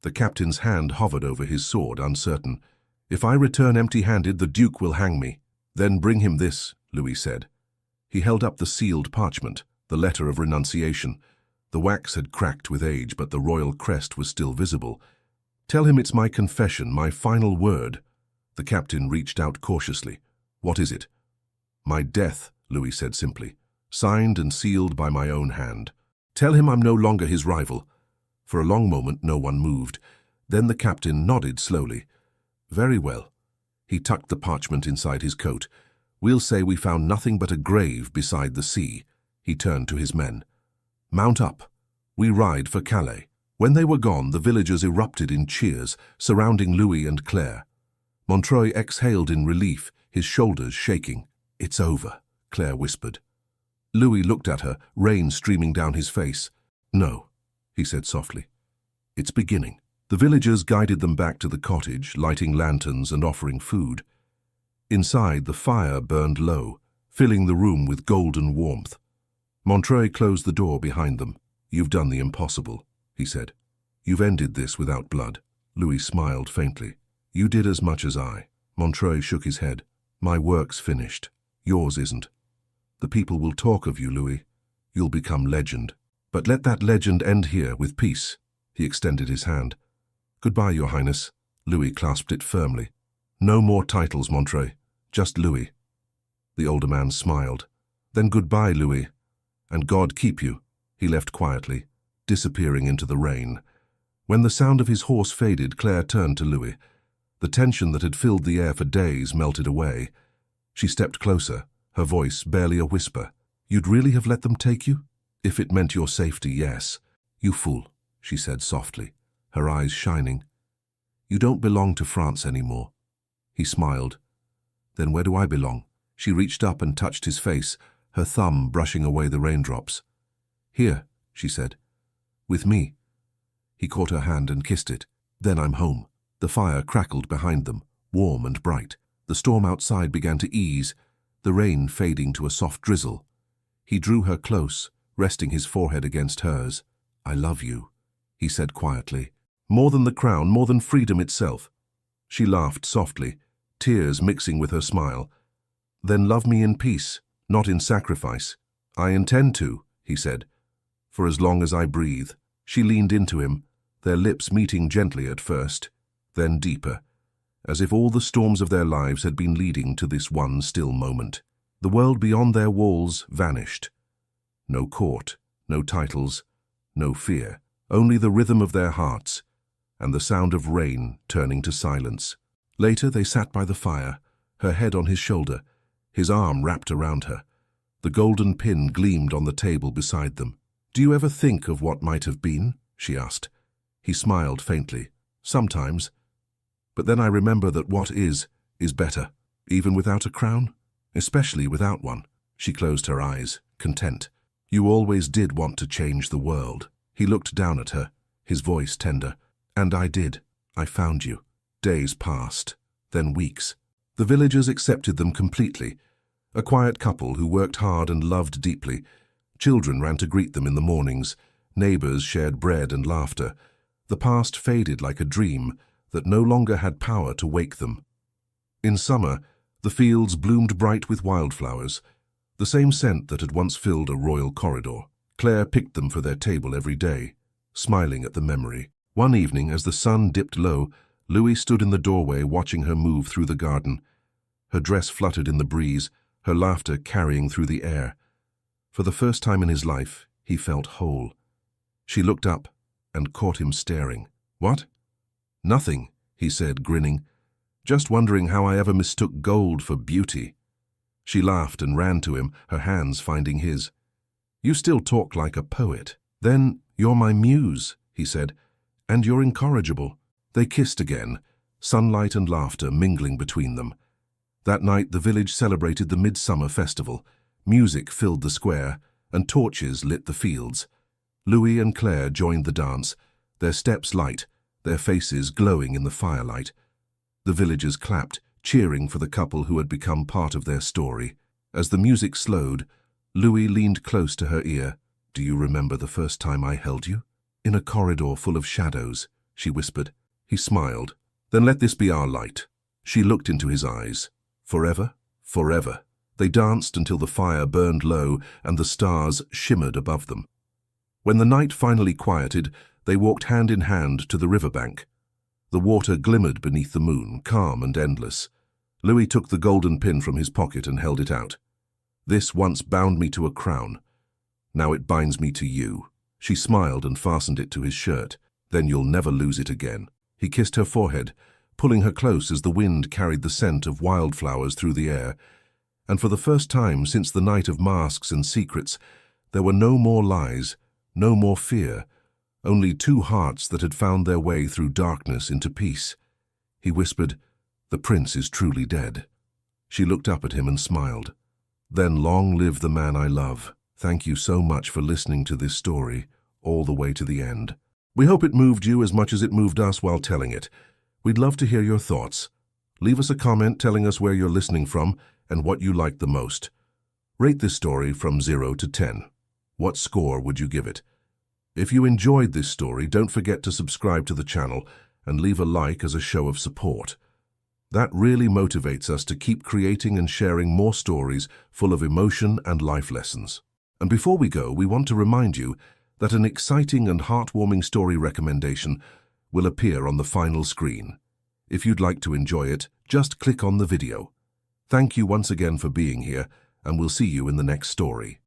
S1: The captain's hand hovered over his sword, uncertain. If I return empty-handed, the Duke will hang me. Then bring him this, Louis said. He held up the sealed parchment, the letter of renunciation. The wax had cracked with age, but the royal crest was still visible. Tell him it's my confession, my final word. The captain reached out cautiously. What is it? My death, Louis said simply, signed and sealed by my own hand. Tell him I'm no longer his rival. For a long moment no one moved. Then the captain nodded slowly. Very well. He tucked the parchment inside his coat. We'll say we found nothing but a grave beside the sea. He turned to his men. Mount up. We ride for Calais. When they were gone, the villagers erupted in cheers, surrounding Louis and Claire. Montreuil exhaled in relief, his shoulders shaking. It's over, Claire whispered. Louis looked at her, rain streaming down his face. No, he said softly. It's beginning. The villagers guided them back to the cottage, lighting lanterns and offering food. Inside, the fire burned low, filling the room with golden warmth. Montreuil closed the door behind them. You've done the impossible, he said. You've ended this without blood. Louis smiled faintly. You did as much as I. Montreuil shook his head. My work's finished. Yours isn't. The people will talk of you, Louis. You'll become legend. But let that legend end here with peace. He extended his hand. Goodbye, Your Highness. Louis clasped it firmly. No more titles, Montreuil. Just Louis. The older man smiled. Then goodbye, Louis, and God keep you. He left quietly, disappearing into the rain. When the sound of his horse faded, Claire turned to Louis. The tension that had filled the air for days melted away. She stepped closer, her voice barely a whisper. You'd really have let them take you? If it meant your safety, yes. You fool, she said softly, her eyes shining. You don't belong to France anymore. He smiled. Then where do I belong? She reached up and touched his face, her thumb brushing away the raindrops. Here, she said. With me. He caught her hand and kissed it. Then I'm home. The fire crackled behind them, warm and bright. The storm outside began to ease, the rain fading to a soft drizzle. He drew her close, resting his forehead against hers. I love you, he said quietly. More than the crown, more than freedom itself. She laughed softly, tears mixing with her smile. Then love me in peace, not in sacrifice. I intend to, he said, for as long as I breathe. She leaned into him, their lips meeting gently at first, then deeper, as if all the storms of their lives had been leading to this one still moment. The world beyond their walls vanished. No court, no titles, no fear, only the rhythm of their hearts and the sound of rain turning to silence. Later they sat by the fire, her head on his shoulder, his arm wrapped around her. The golden pin gleamed on the table beside them. Do you ever think of what might have been? She asked. He smiled faintly. Sometimes. But then I remember that what is better, even without a crown, especially without one. She closed her eyes, content. You always did want to change the world. He looked down at her, his voice tender. And I did. I found you. Days passed, then weeks. The villagers accepted them completely. A quiet couple who worked hard and loved deeply. Children ran to greet them in the mornings. Neighbors shared bread and laughter. The past faded like a dream that no longer had power to wake them. In summer, the fields bloomed bright with wildflowers, the same scent that had once filled a royal corridor. Claire picked them for their table every day, smiling at the memory. One evening, as the sun dipped low, Louis stood in the doorway watching her move through the garden. Her dress fluttered in the breeze, her laughter carrying through the air. For the first time in his life, he felt whole. She looked up and caught him staring. What? Nothing, he said, grinning. Just wondering how I ever mistook gold for beauty. She laughed and ran to him, her hands finding his. You still talk like a poet. Then you're my muse, he said, and you're incorrigible. They kissed again, sunlight and laughter mingling between them. That night the village celebrated the midsummer festival. Music filled the square, and torches lit the fields. Louis and Claire joined the dance, their steps light, their faces glowing in the firelight. The villagers clapped, cheering for the couple who had become part of their story. As the music slowed, Louis leaned close to her ear. Do you remember the first time I held you? In a corridor full of shadows, she whispered. He smiled. Then let this be our light. She looked into his eyes. Forever, forever. They danced until the fire burned low and the stars shimmered above them. When the night finally quieted, they walked hand in hand to the riverbank. The water glimmered beneath the moon, calm and endless. Louis took the golden pin from his pocket and held it out. This once bound me to a crown. Now it binds me to you. She smiled and fastened it to his shirt. Then you'll never lose it again. He kissed her forehead, pulling her close as the wind carried the scent of wildflowers through the air. And for the first time since the night of masks and secrets, there were no more lies, no more fear, only two hearts that had found their way through darkness into peace. He whispered, "The prince is truly dead." She looked up at him and smiled. Then long live the man I love. Thank you so much for listening to this story, all the way to the end. We hope it moved you as much as it moved us while telling it. We'd love to hear your thoughts. Leave us a comment telling us where you're listening from and what you liked the most. Rate this story from 0 to 10. What score would you give it? If you enjoyed this story, don't forget to subscribe to the channel and leave a like as a show of support. That really motivates us to keep creating and sharing more stories full of emotion and life lessons. And before we go, we want to remind you that an exciting and heartwarming story recommendation will appear on the final screen. If you'd like to enjoy it, just click on the video. Thank you once again for being here, and we'll see you in the next story.